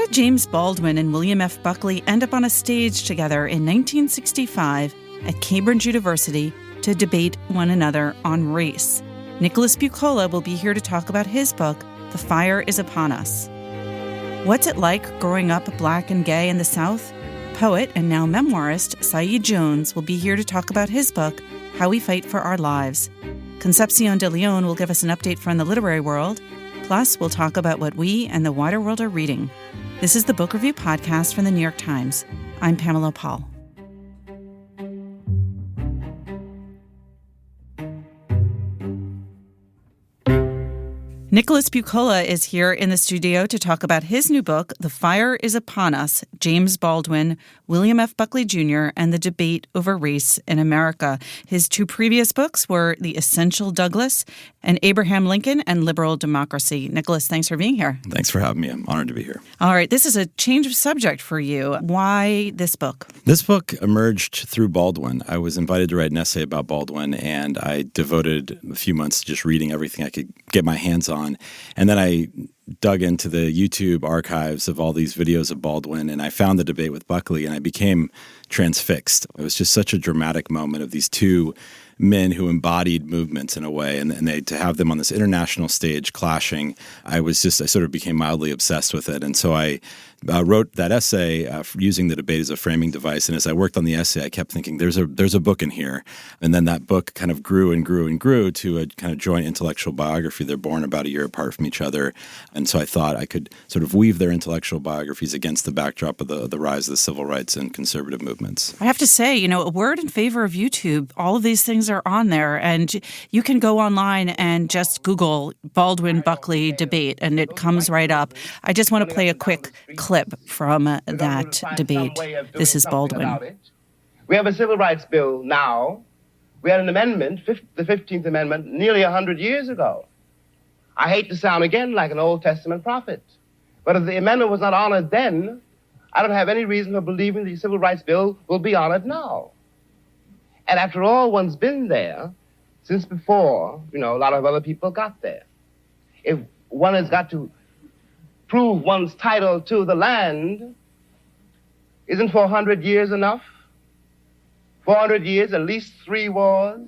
did James Baldwin and William F. Buckley end up on a stage together in 1965 at Cambridge University to debate one another on race? Nicholas Buccola will be here to talk about his book, The Fire is Upon Us. What's it like growing up black and gay in the South? Poet and now memoirist Saeed Jones will be here to talk about his book, How We Fight for Our Lives. Concepcion de Leon will give us an update from the literary world. Plus, we'll talk about what we and the wider world are reading. This is the Book Review Podcast from the New York Times. I'm Pamela Paul. Nicholas Buccola is here in the studio to talk about his new book, The Fire is Upon Us, James Baldwin, William F. Buckley Jr., and the Debate Over Race in America. His two previous books were The Essential Douglas and Abraham Lincoln and Liberal Democracy. Nicholas, thanks for being here. Thanks for having me. I'm honored to be here. All right, this is a change of subject for you. Why this book? This book emerged through Baldwin. I was invited to write an essay about Baldwin, and I devoted a few months to just reading everything I could get my hands on. And then I dug into the YouTube archives of all these videos of Baldwin, and I found the debate with Buckley, and I became transfixed. It was just such a dramatic moment of these two men who embodied movements in a way, and they to have them on this international stage clashing, I sort of became mildly obsessed with it. And so I wrote that essay using the debate as a framing device. And as I worked on the essay, I kept thinking, there's a book in here. And then that book kind of grew and grew and grew to a kind of joint intellectual biography. They're born about a year apart from each other. And so I thought I could sort of weave their intellectual biographies against the backdrop of the rise of the civil rights and conservative movements. I have to say, a word in favor of YouTube. All of these things are on there, and you can go online and just Google Baldwin Buckley debate, and it comes right up. I just want to play a quick clip from that debate. This is Baldwin. We have a civil rights bill now. We had an amendment, the 15th Amendment, nearly 100 years ago. I hate to sound again like an Old Testament prophet, but if the amendment was not honored then, I don't have any reason for believing the civil rights bill will be honored now. And after all, one's been there since before, a lot of other people got there. If one has got to prove one's title to the land, isn't 400 years enough? 400 years, at least 3 wars?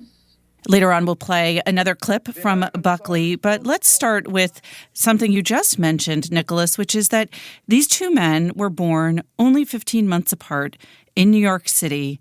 Later on, we'll play another clip from Buckley, but let's start with something you just mentioned, Nicholas, which is that these two men were born only 15 months apart in New York City,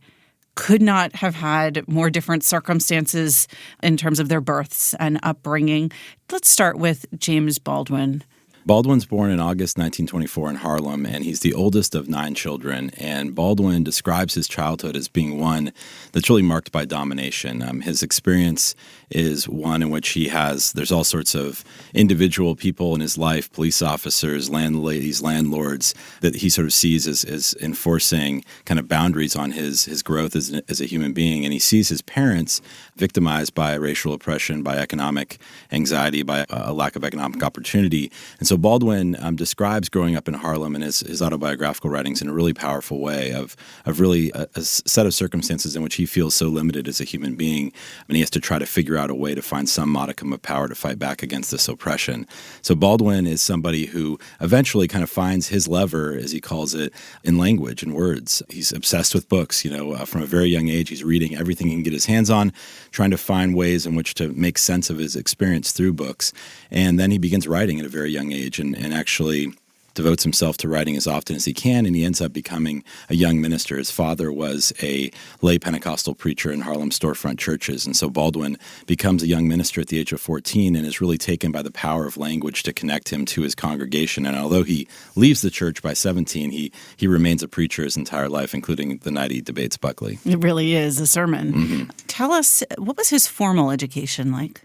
could not have had more different circumstances in terms of their births and upbringing. Let's start with James Baldwin. Baldwin's born in August 1924 in Harlem, and he's the oldest of 9 children. And Baldwin describes his childhood as being one that's really marked by domination. His experience is one in which there's all sorts of individual people in his life, police officers, landladies, landlords, that he sort of sees as enforcing kind of boundaries on his growth as a human being. And he sees his parents victimized by racial oppression, by economic anxiety, by a lack of economic opportunity. And so Baldwin describes growing up in Harlem in his autobiographical writings in a really powerful way of really a set of circumstances in which he feels so limited as a human being, and he has to try to figure out a way to find some modicum of power to fight back against this oppression. So Baldwin is somebody who eventually kind of finds his lever, as he calls it, in language and words. He's obsessed with books. From a very young age, he's reading everything he can get his hands on, trying to find ways in which to make sense of his experience through books. And then he begins writing at a very young age and actually devotes himself to writing as often as he can, and he ends up becoming a young minister. His father was a lay Pentecostal preacher in Harlem storefront churches, and so Baldwin becomes a young minister at the age of 14 and is really taken by the power of language to connect him to his congregation. And although he leaves the church by 17, he remains a preacher his entire life, including the night he debates Buckley. It really is a sermon. Mm-hmm. Tell us, what was his formal education like?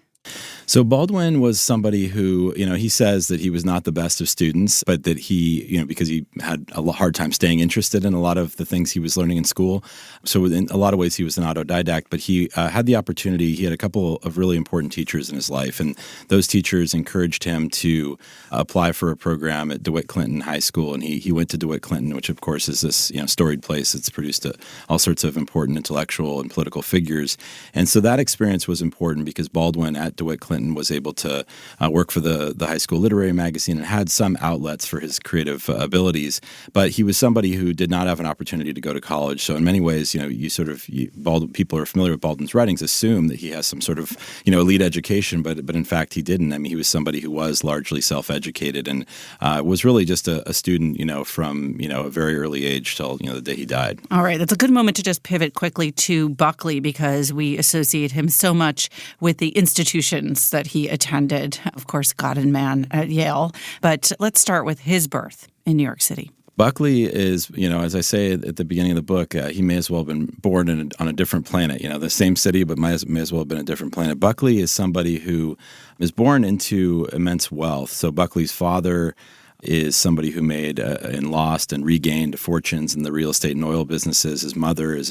So Baldwin was somebody who, he says that he was not the best of students, but that he, because he had a hard time staying interested in a lot of the things he was learning in school. So in a lot of ways, he was an autodidact, but he had the opportunity. He had a couple of really important teachers in his life, and those teachers encouraged him to apply for a program at DeWitt Clinton High School. And he went to DeWitt Clinton, which of course is this storied place that's produced all sorts of important intellectual and political figures. And so that experience was important because Baldwin at DeWitt Clinton Clinton was able to work for the high school literary magazine and had some outlets for his creative abilities. But he was somebody who did not have an opportunity to go to college. So in many ways, people are familiar with Baldwin's writings, assume that he has some sort of, elite education, but in fact he didn't. I mean, he was somebody who was largely self-educated and was really just a student, from, a very early age till, the day he died. All right. That's a good moment to just pivot quickly to Buckley, because we associate him so much with the institutions that he attended. Of course, God and Man at Yale. But let's start with his birth in New York City. Buckley is, as I say at the beginning of the book, he may as well have been born on a different planet, the same city, but may as well have been a different planet. Buckley is somebody who is born into immense wealth. So Buckley's father is somebody who made and lost and regained fortunes in the real estate and oil businesses. His mother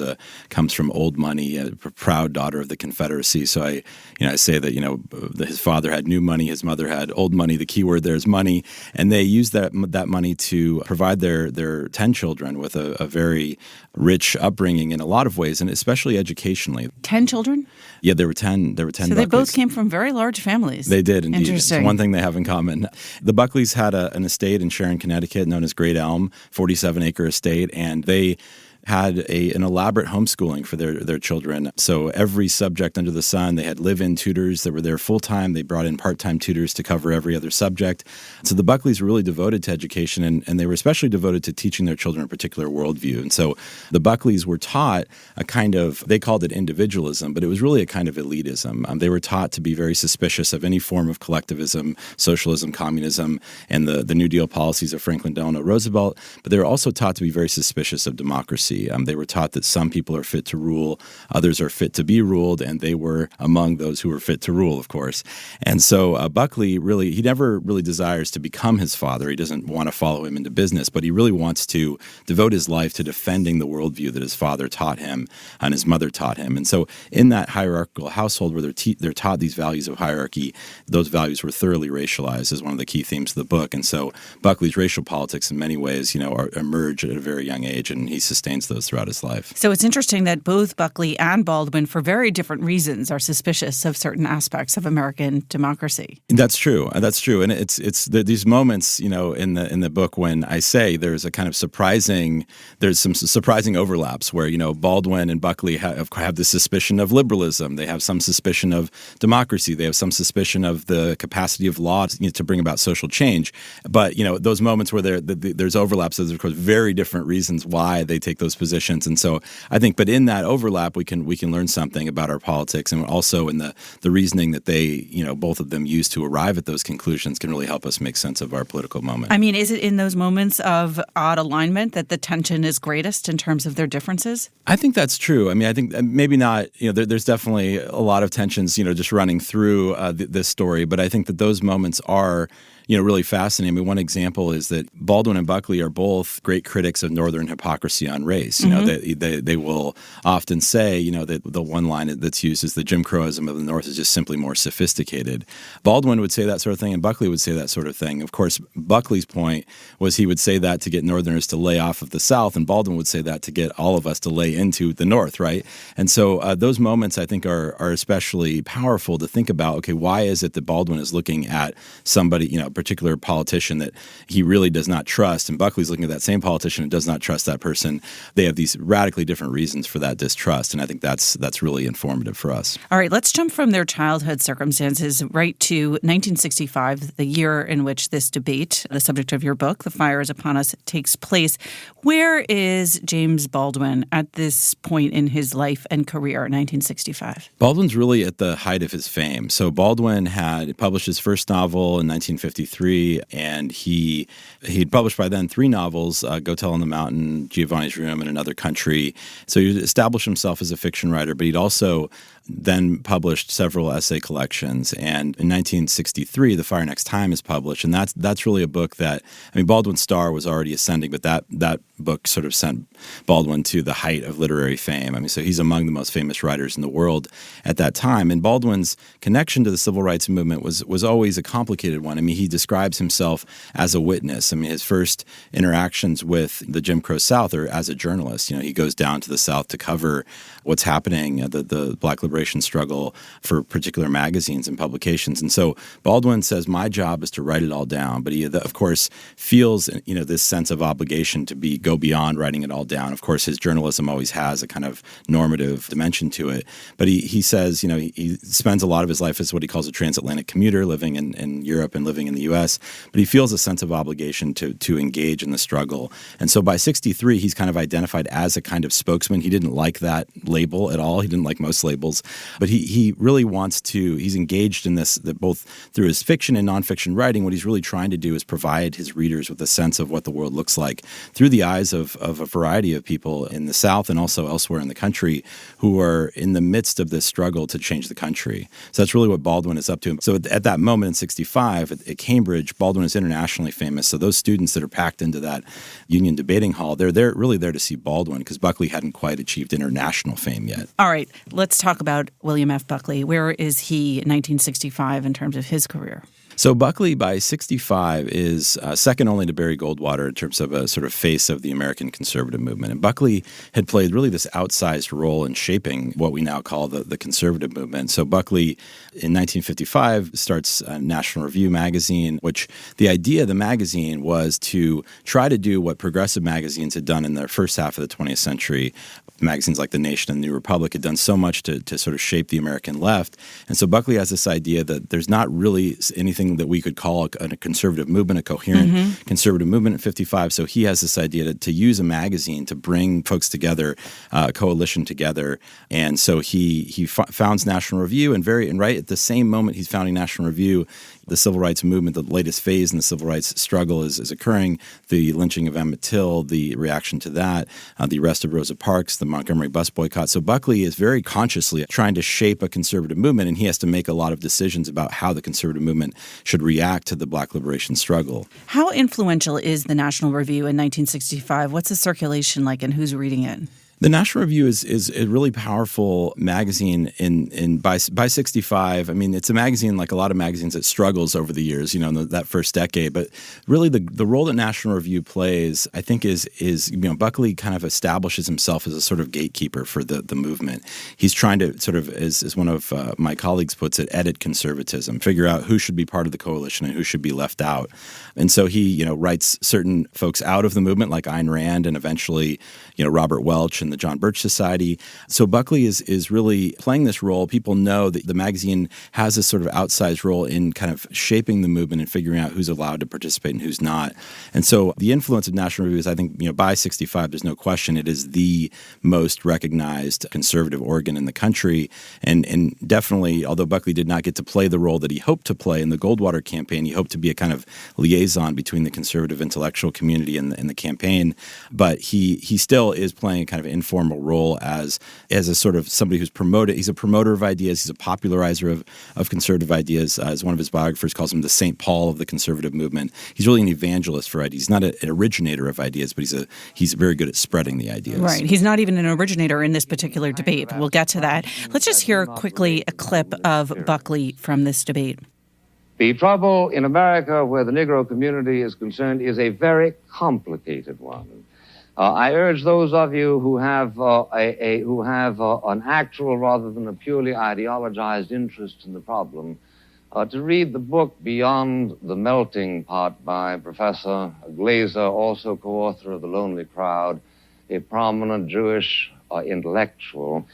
comes from old money, a proud daughter of the Confederacy. So I say that his father had new money, his mother had old money. The key word there is money, and they used that money to provide their 10 children with a very rich upbringing in a lot of ways, and especially educationally. 10 children? Yeah, there were 10. So Buckleys. They both came from very large families. They did indeed. Interesting. It's one thing they have in common. The Buckleys had an estate in Sharon, Connecticut, known as Great Elm, 47-acre estate, and they had an elaborate homeschooling for their children. So every subject under the sun, they had live-in tutors that were there full-time. They brought in part-time tutors to cover every other subject. So the Buckleys were really devoted to education, and they were especially devoted to teaching their children a particular worldview. And so the Buckleys were taught a kind of, they called it individualism, but it was really a kind of elitism. They were taught to be very suspicious of any form of collectivism, socialism, communism, and the New Deal policies of Franklin Delano Roosevelt. But they were also taught to be very suspicious of democracy. They were taught that some people are fit to rule, others are fit to be ruled, and they were among those who were fit to rule, of course. And so Buckley he never really desires to become his father. He doesn't want to follow him into business, but he really wants to devote his life to defending the worldview that his father taught him and his mother taught him. And so in that hierarchical household where they're taught these values of hierarchy, those values were thoroughly racialized as one of the key themes of the book. And so Buckley's racial politics in many ways, emerge at a very young age, and he sustains those throughout his life. So it's interesting that both Buckley and Baldwin, for very different reasons, are suspicious of certain aspects of American democracy. That's true. And it's these moments, in the book when I say there's some surprising overlaps where, Baldwin and Buckley have this suspicion of liberalism. They have some suspicion of democracy. They have some suspicion of the capacity of law to bring about social change. But, those moments where there's overlaps, there's of course very different reasons why they take those positions. And so I think, but in that overlap, we can learn something about our politics, and also in the reasoning that they, both of them use to arrive at those conclusions can really help us make sense of our political moment. I mean, is it in those moments of odd alignment that the tension is greatest in terms of their differences? I think that's true. I mean, I think maybe not, there's definitely a lot of tensions, just running through this story, but I think that those moments are really fascinating. I mean, one example is that Baldwin and Buckley are both great critics of Northern hypocrisy on race. They will often say, that the one line that's used is the Jim Crowism of the North is just simply more sophisticated. Baldwin would say that sort of thing, and Buckley would say that sort of thing. Of course, Buckley's point was he would say that to get Northerners to lay off of the South, and Baldwin would say that to get all of us to lay into the North, right? And so those moments, I think, are especially powerful to think about, okay, why is it that Baldwin is looking at somebody, particular politician that he really does not trust, and Buckley's looking at that same politician and does not trust that person. They have these radically different reasons for that distrust, and I think that's really informative for us. All right, let's jump from their childhood circumstances right to 1965, the year in which this debate, the subject of your book, The Fire is Upon Us, takes place. Where is James Baldwin at this point in his life and career, 1965? Baldwin's really at the height of his fame. So Baldwin had published his first novel in 1953, and he'd published by then 3 novels, Go Tell on the Mountain, Giovanni's Room, and Another Country. So he established himself as a fiction writer, but he'd also then published several essay collections. And in 1963, The Fire Next Time is published, and that's really a book that, Baldwin's star was already ascending, but that book sort of sent Baldwin to the height of literary fame. So he's among the most famous writers in the world at that time. And Baldwin's connection to the civil rights movement was always a complicated one. He describes himself as a witness. His first interactions with the Jim Crow South are as a journalist. He goes down to the South to cover what's happening, the Black liberation liberation struggle for particular magazines and publications. And so Baldwin says, my job is to write it all down. But he, of course, feels, this sense of obligation to go beyond writing it all down. Of course, his journalism always has a kind of normative dimension to it. But he says, he spends a lot of his life as what he calls a transatlantic commuter, living in Europe and living in the U.S., but he feels a sense of obligation to engage in the struggle. And so by 63, he's kind of identified as a kind of spokesman. He didn't like that label at all. He didn't like most labels. But he really wants to, he's engaged in this, that both through his fiction and nonfiction writing, what he's really trying to do is provide his readers with a sense of what the world looks like through the eyes of a variety of people in the South and also elsewhere in the country who are in the midst of this struggle to change the country. So that's really what Baldwin is up to. So at that moment in 65 at Cambridge, Baldwin is internationally famous. So those students that are packed into that Union debating hall, they're really there to see Baldwin because Buckley hadn't quite achieved international fame yet. All right, let's talk about William F. Buckley. Where is he in 1965 in terms of his career? So Buckley, by 65, is second only to Barry Goldwater in terms of a sort of face of the American conservative movement. And Buckley had played really this outsized role in shaping what we now call the conservative movement. So Buckley, in 1955, starts National Review magazine, which the idea of the magazine was to try to do what progressive magazines had done in the first half of the 20th century. Magazines like The Nation and The New Republic had done so much to sort of shape the American left. And so Buckley has this idea that there's not really anything that we could call a conservative movement, a coherent conservative movement in 55. So he has this idea to use a magazine to bring folks together, a coalition together. And so he founds National Review, and right at the same moment he's founding National Review, the civil rights movement, the latest phase in the civil rights struggle is occurring. The lynching of Emmett Till, the reaction to that, the arrest of Rosa Parks, the Montgomery bus boycott. So Buckley is very consciously trying to shape a conservative movement, and he has to make a lot of decisions about how the conservative movement should react to the Black liberation struggle. How influential is the National Review in 1965? What's the circulation like, and who's reading it? The National Review is a really powerful magazine by 65. I mean, it's a magazine like a lot of magazines that struggles over the years, in that first decade. But really the role that National Review plays, I think, is Buckley kind of establishes himself as a sort of gatekeeper for the movement. He's trying to sort of, as one of my colleagues puts it, edit conservatism, figure out who should be part of the coalition and who should be left out. And so he, writes certain folks out of the movement like Ayn Rand and eventually, Robert Welch and the John Birch Society. So Buckley is really playing this role. People know that the magazine has this sort of outsized role in kind of shaping the movement and figuring out who's allowed to participate and who's not. And so the influence of National Review is, I think, by 65, there's no question it is the most recognized conservative organ in the country. And definitely, although Buckley did not get to play the role that he hoped to play in the Goldwater campaign, he hoped to be a kind of liaison between the conservative intellectual community and the campaign. But he still is playing a kind of informal role as a sort of somebody who's promoted. He's a promoter of ideas. He's a popularizer of conservative ideas. As one of his biographers calls him, the St. Paul of the conservative movement. He's really an evangelist for ideas. He's not an originator of ideas, but he's very good at spreading the ideas. Right. He's not even an originator in this particular debate. We'll get to that. Let's just hear quickly a clip of Buckley from this debate. The trouble in America where the Negro community is concerned is a very complicated one. I urge those of you who have an actual rather than a purely ideologized interest in the problem to read the book Beyond the Melting Pot by Professor Glaser, also co-author of The Lonely Crowd, a prominent Jewish intellectual,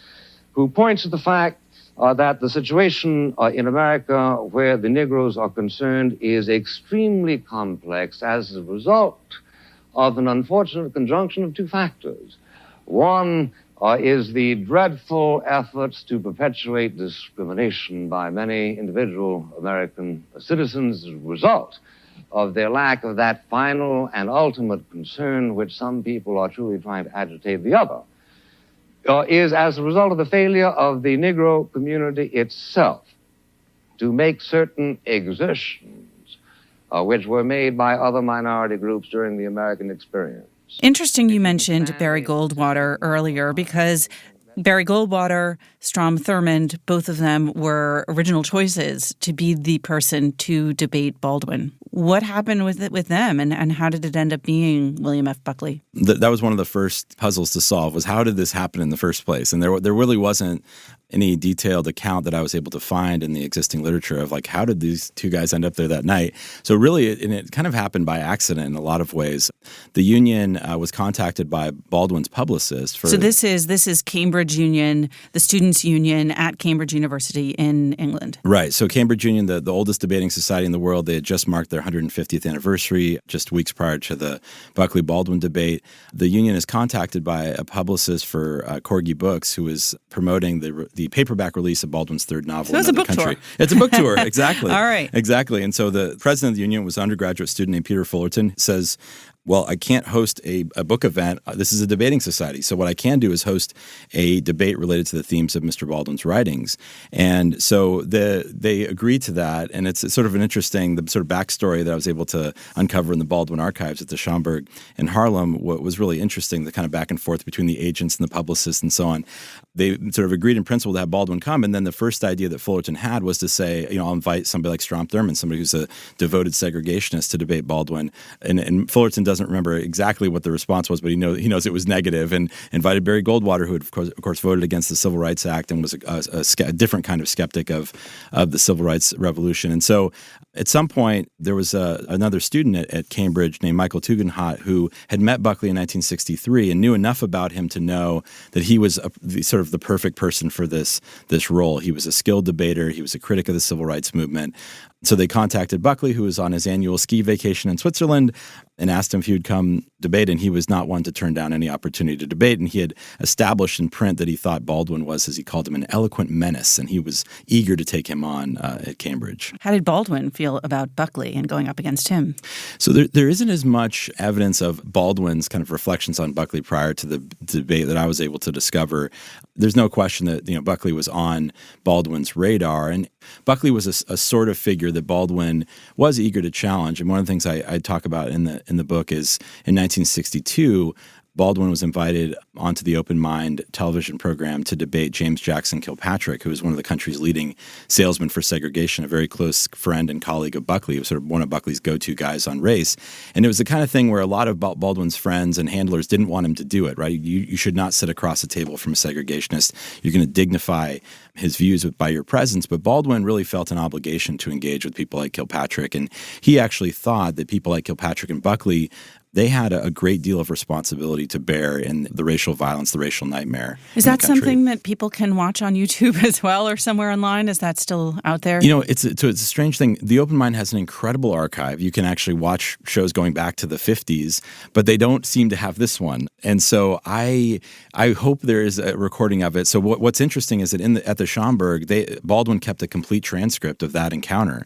who points to the fact that the situation in America where the Negroes are concerned is extremely complex as a result of an unfortunate conjunction of two factors. One is the dreadful efforts to perpetuate discrimination by many individual American citizens as a result of their lack of that final and ultimate concern which some people are truly trying to agitate. The other is as a result of the failure of the Negro community itself to make certain exertions which were made by other minority groups during the American experience. Interesting you mentioned Barry Goldwater earlier, because Barry Goldwater, Strom Thurmond, both of them were original choices to be the person to debate Baldwin. What happened with them, and how did it end up being William F. Buckley? That was one of the first puzzles to solve, was how did this happen in the first place? And there really wasn't any detailed account that I was able to find in the existing literature of like, how did these two guys end up there that night? So really, it kind of happened by accident in a lot of ways. The union was contacted by Baldwin's publicist. So this is Cambridge Union, the students' union at Cambridge University in England. Right. So Cambridge Union, the oldest debating society in the world, they had just marked their 150th anniversary just weeks prior to the Buckley-Baldwin debate. The union is contacted by a publicist for Corgi Books who is promoting the paperback release of Baldwin's third novel. So it's a book tour. It's a book tour, exactly. All right. Exactly. And so the president of the union was an undergraduate student named Peter Fullerton, says, well, I can't host a book event. This is a debating society. So what I can do is host a debate related to the themes of Mr. Baldwin's writings. And so they agreed to that. And it's sort of an interesting, the sort of backstory that I was able to uncover in the Baldwin archives at the Schomburg in Harlem. What was really interesting, the kind of back and forth between the agents and the publicists and so on. They sort of agreed in principle to have Baldwin come. And then the first idea that Fullerton had was to say, I'll invite somebody like Strom Thurmond, somebody who's a devoted segregationist, to debate Baldwin. And Fullerton doesn't remember exactly what the response was, but he knows it was negative, and invited Barry Goldwater, who had of course voted against the Civil Rights Act and was a different kind of skeptic of the Civil Rights Revolution. And so at some point there was another student at Cambridge named Michael Tugendhat who had met Buckley in 1963 and knew enough about him to know that he was sort of the perfect person for this role. He was a skilled debater. He was a critic of the Civil Rights Movement. So they contacted Buckley, who was on his annual ski vacation in Switzerland, and asked him if he would come debate, and he was not one to turn down any opportunity to debate. And he had established in print that he thought Baldwin was, as he called him, an eloquent menace, and he was eager to take him on at Cambridge. How did Baldwin feel about Buckley and going up against him? So there isn't as much evidence of Baldwin's kind of reflections on Buckley prior to the debate that I was able to discover. There's no question that Buckley was on Baldwin's radar, and Buckley was a sort of figure that Baldwin was eager to challenge. And one of the things I talk about in the book is in 1962, Baldwin was invited onto the Open Mind television program to debate James Jackson Kilpatrick, who was one of the country's leading salesmen for segregation, a very close friend and colleague of Buckley, who was sort of one of Buckley's go-to guys on race. And it was the kind of thing where a lot of Baldwin's friends and handlers didn't want him to do it, right? You should not sit across the table from a segregationist. You're going to dignify his views by your presence. But Baldwin really felt an obligation to engage with people like Kilpatrick. And he actually thought that people like Kilpatrick and Buckley, they had a great deal of responsibility to bear in the racial violence, the racial nightmare. Is that something that people can watch on YouTube as well, or somewhere online? Is that still out there? It's a strange thing. The Open Mind has an incredible archive. You can actually watch shows going back to the 50s, but they don't seem to have this one. And so I hope there is a recording of it. So what's interesting is that at the Schomburg, Baldwin kept a complete transcript of that encounter.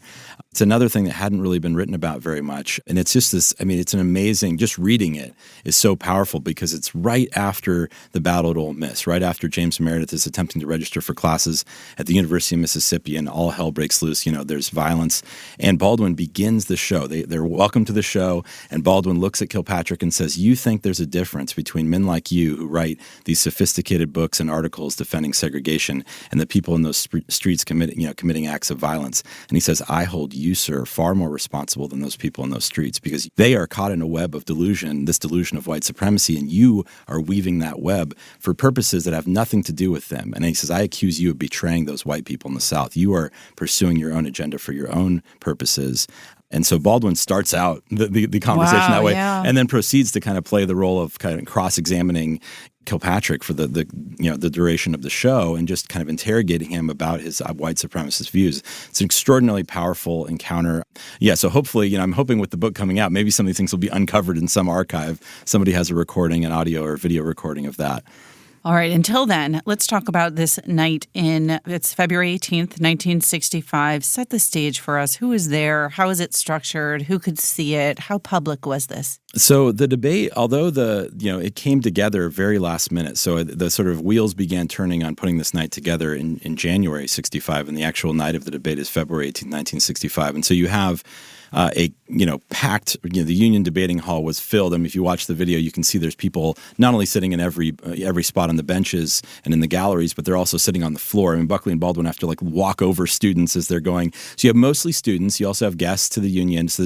It's another thing that hadn't really been written about very much. And it's just it's an amazing, just reading it is so powerful because it's right after the Battle at Ole Miss, right after James Meredith is attempting to register for classes at the University of Mississippi, and all hell breaks loose. There's violence. And Baldwin begins the show. They're welcome to the show. And Baldwin looks at Kilpatrick and says, "You think there's a difference between men like you who write these sophisticated books and articles defending segregation and the people in those streets committing acts of violence." And he says, "I hold you, sir, far more responsible than those people in those streets, because they are caught in a web of delusion, this delusion of white supremacy, and you are weaving that web for purposes that have nothing to do with them." And he says, "I accuse you of betraying those white people in the South. You are pursuing your own agenda for your own purposes." And so Baldwin starts out the conversation that way, and then proceeds to kind of play the role of kind of cross-examining Kilpatrick for the duration of the show, and just kind of interrogating him about his white supremacist views. It's an extraordinarily powerful encounter. Yeah, so hopefully, I'm hoping with the book coming out, maybe some of these things will be uncovered in some archive. Somebody has a recording, an audio or video recording of that. All right. Until then, let's talk about this night it's February 18th, 1965. Set the stage for us. Who is there? How is it structured? Who could see it? How public was this? So the debate, although it came together very last minute, so the sort of wheels began turning on putting this night together in January 65, and the actual night of the debate is February 18th, 1965. And so you have packed, the Union debating hall was filled. I mean, if you watch the video, you can see there's people not only sitting in every spot on the benches and in the galleries, but they're also sitting on the floor. I mean, Buckley and Baldwin have to walk over students as they're going. So you have mostly students. You also have guests to the Union. So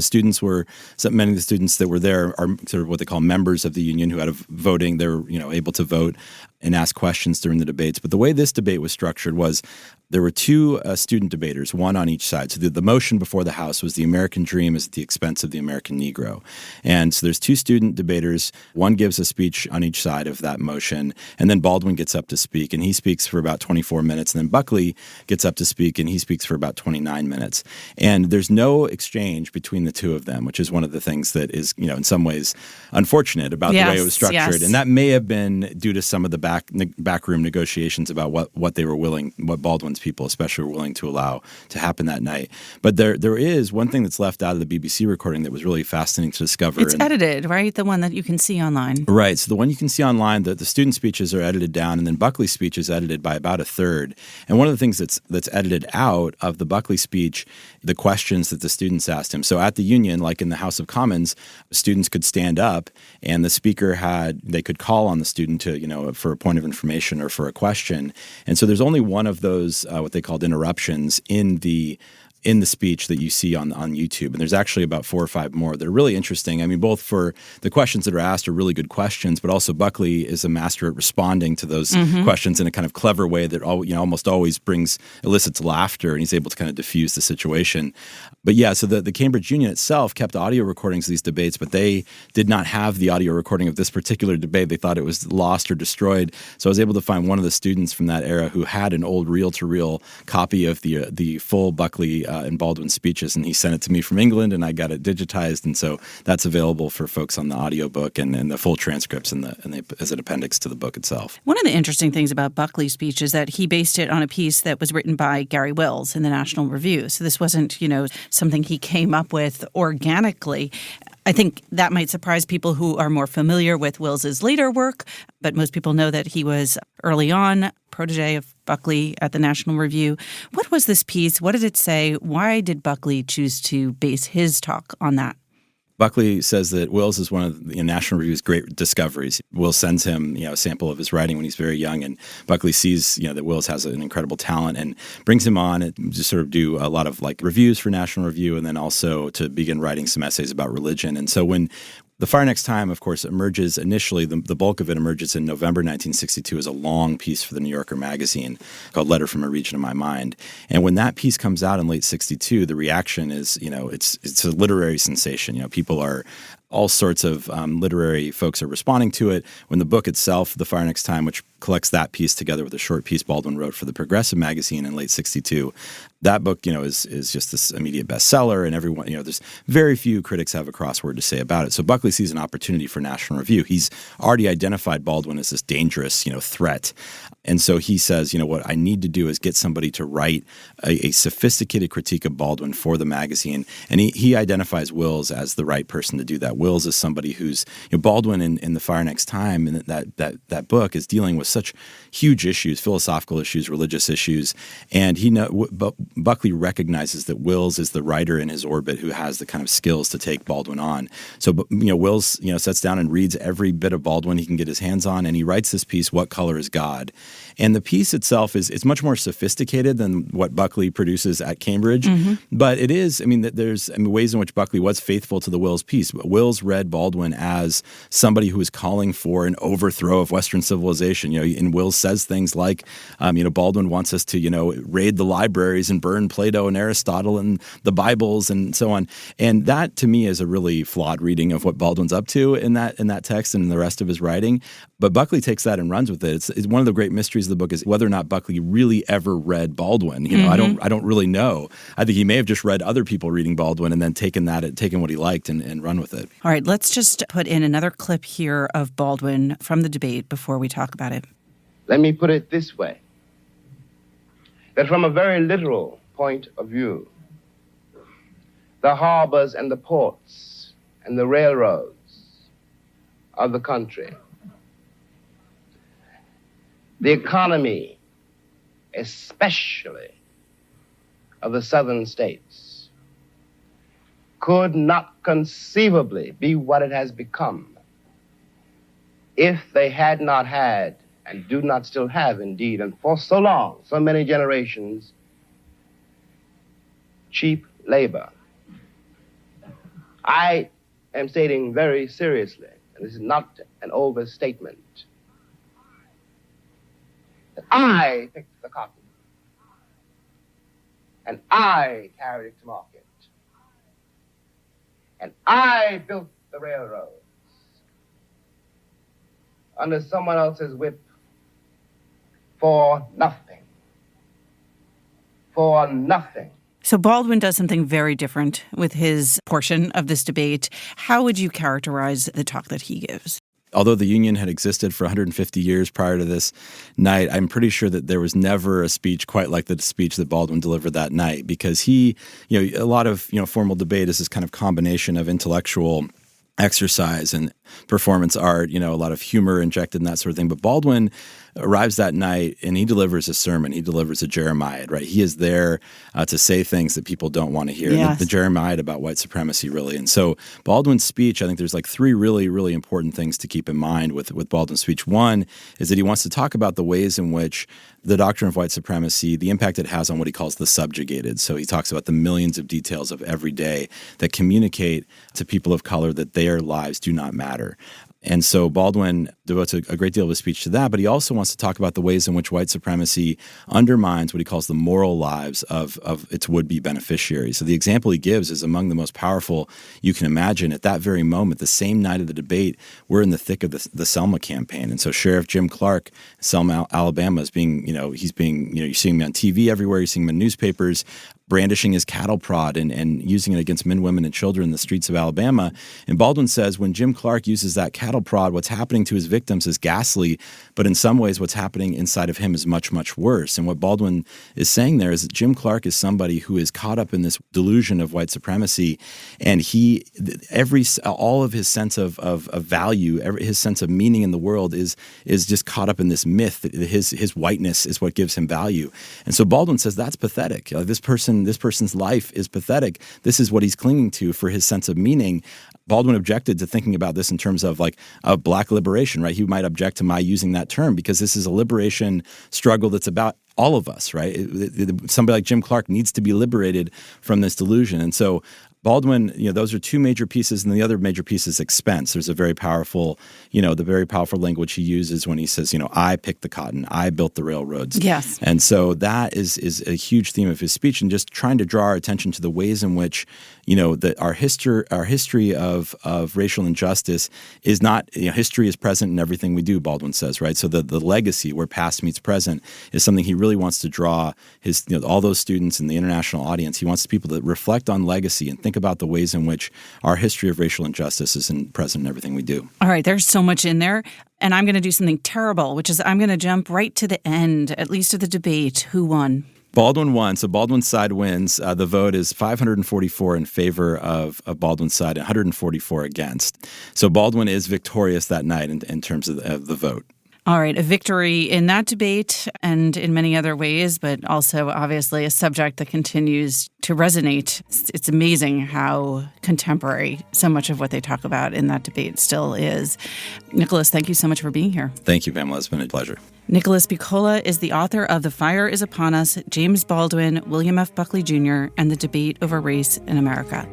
many of the students that were there are sort of what they call members of the Union who had voting. They were, able to vote. and ask questions during the debates. But the way this debate was structured was there were two student debaters, one on each side. So the motion before the House was the American dream is at the expense of the American Negro. And so there's two student debaters. One gives a speech on each side of that motion, and then Baldwin gets up to speak, and he speaks for about 24 minutes. And then Buckley gets up to speak, and he speaks for about 29 minutes. And there's no exchange between the two of them, which is one of the things that is, in some ways unfortunate about the way it was structured. Yes. And that may have been due to some of the backroom negotiations about what they were willing, what Baldwin's people especially were willing to allow to happen that night. But there is one thing that's left out of the BBC recording that was really fascinating to discover. It's edited, right? The one that you can see online. Right. So the one you can see online, the student speeches are edited down, and then Buckley's speech is edited by about a third. And one of the things that's edited out of the Buckley speech, the questions that the students asked him. So at the Union, like in the House of Commons, students could stand up, and the speaker they could call on the student to, for a point of information or for a question. And so there's only one of those, what they called interruptions in the speech that you see on YouTube. And there's actually about 4 or 5 more that are really interesting. I mean, both for the questions that are asked are really good questions, but also Buckley is a master at responding to those questions in a kind of clever way that almost always elicits laughter, and he's able to kind of diffuse the situation. But yeah, so the Cambridge Union itself kept audio recordings of these debates, but they did not have the audio recording of this particular debate. They thought it was lost or destroyed. So I was able to find one of the students from that era who had an old reel-to-reel copy of the full Buckley and Baldwin speeches, and he sent it to me from England, and I got it digitized, and so that's available for folks on the audiobook and the full transcripts as an appendix to the book itself. One of the interesting things about Buckley's speech is that he based it on a piece that was written by Gary Wills in the National Review. So this wasn't, something he came up with organically. I think that might surprise people who are more familiar with Wills's later work, but most people know that he was early on protege of Buckley at the National Review. What was this piece? What did it say? Why did Buckley choose to base his talk on that? Buckley says that Wills is one of the National Review's great discoveries. Wills sends him, a sample of his writing when he's very young, and Buckley sees, that Wills has an incredible talent and brings him on and just sort of do a lot of reviews for National Review, and then also to begin writing some essays about religion. And so when The Fire Next Time, of course, emerges initially, the bulk of it emerges in November 1962 as a long piece for the New Yorker magazine called Letter from a Region of My Mind. And when that piece comes out in late 62, the reaction is, it's a literary sensation. People are, all sorts of literary folks are responding to it. When the book itself, The Fire Next Time, which collects that piece together with a short piece Baldwin wrote for the Progressive magazine in late 62, that book, is just this immediate bestseller, and everyone, there's very few critics have a crossword to say about it. So Buckley sees an opportunity for National Review. He's already identified Baldwin as this dangerous, threat. And so he says, what I need to do is get somebody to write a sophisticated critique of Baldwin for the magazine. And he identifies Wills as the right person to do that. Wills is somebody who's, Baldwin in The Fire Next Time, and that book is dealing with such huge issues, philosophical issues, religious issues. And Buckley recognizes that Wills is the writer in his orbit who has the kind of skills to take Baldwin on. So, Wills, sits down and reads every bit of Baldwin he can get his hands on, and he writes this piece, What Color is God? And the piece itself is much more sophisticated than what Buckley produces at Cambridge. Mm-hmm. But it is, there's ways in which Buckley was faithful to the Wills piece. Wills read Baldwin as somebody who was calling for an overthrow of Western civilization. And Wills says things like, Baldwin wants us to, raid the libraries and burn Plato and Aristotle and the Bibles and so on. And that, to me, is a really flawed reading of what Baldwin's up to in that text and in the rest of his writing. But Buckley takes that and runs with it. It's one of the great mysteries of the book is whether or not Buckley really ever read Baldwin. Mm-hmm. I don't really know. I think he may have just read other people reading Baldwin and then taken what he liked and run with it. All right, let's just put in another clip here of Baldwin from the debate before we talk about it. Let me put it this way, that from a very literal point of view, the harbors and the ports and the railroads of the country, the economy, especially of the southern states, could not conceivably be what it has become if they had not had, and do not still have indeed, and for so long, so many generations, cheap labor. I am stating very seriously, and this is not an overstatement, that I picked the cotton, and I carried it to market, and I built the railroads under someone else's whip for nothing. For nothing. So Baldwin does something very different with his portion of this debate. How would you characterize the talk that he gives? Although the Union had existed for 150 years prior to this night, I'm pretty sure that there was never a speech quite like the speech that Baldwin delivered that night, because he, a lot of, formal debate is this kind of combination of intellectual exercise and performance art, a lot of humor injected in that sort of thing. But Baldwin arrives that night and he delivers a sermon. He delivers a Jeremiah, right? He is there to say things that people don't want to hear. Yes. The Jeremiah about white supremacy, really. And so Baldwin's speech, I think there's like three really, really important things to keep in mind with Baldwin's speech. One is that he wants to talk about the ways in which the doctrine of white supremacy, the impact it has on what he calls the subjugated. So he talks about the millions of details of every day that communicate to people of color that their lives do not matter. And so Baldwin devotes a great deal of his speech to that, but he also wants to talk about the ways in which white supremacy undermines what he calls the moral lives of its would-be beneficiaries. So the example he gives is among the most powerful you can imagine. At that very moment, the same night of the debate, we're in the thick of the Selma campaign. And so Sheriff Jim Clark, Selma, Alabama, is being, he's being, you're seeing him on TV everywhere, you're seeing him in newspapers, brandishing his cattle prod and using it against men, women, and children in the streets of Alabama. And Baldwin says when Jim Clark uses that cattle prod, what's happening to his victims is ghastly, but in some ways what's happening inside of him is much, much worse. And what Baldwin is saying there is that Jim Clark is somebody who is caught up in this delusion of white supremacy, and all of his sense of value, his sense of meaning in the world is just caught up in this myth that his whiteness is what gives him value. And so Baldwin says that's pathetic. This person's life is pathetic. This is what he's clinging to for his sense of meaning. Baldwin objected to thinking about this in terms of of black liberation, right? He might object to my using that term because this is a liberation struggle that's about all of us, right? Somebody like Jim Clark needs to be liberated from this delusion. And so Baldwin, those are two major pieces, and the other major piece is expense. There's a very powerful, the very powerful language he uses when he says, I picked the cotton, I built the railroads. Yes. And so that is a huge theme of his speech, and just trying to draw our attention to the ways in which, that our history of racial injustice is not, history is present in everything we do, Baldwin says, right? So the legacy where past meets present is something he really wants to draw his, all those students and the international audience. He wants people to reflect on legacy and think about the ways in which our history of racial injustice is present in everything we do. All right, there's so much in there. And I'm going to do something terrible, which is I'm going to jump right to the end, at least of the debate. Who won? Baldwin won. So Baldwin's side wins. The vote is 544 in favor of Baldwin's side and 144 against. So Baldwin is victorious that night in terms of the vote. All right, a victory in that debate and in many other ways, but also obviously a subject that continues to resonate. It's amazing how contemporary so much of what they talk about in that debate still is. Nicholas, thank you so much for being here. Thank you, Pamela. It's been a pleasure. Nicholas Buccola is the author of The Fire is Upon Us, James Baldwin, William F. Buckley Jr., and the Debate Over Race in America.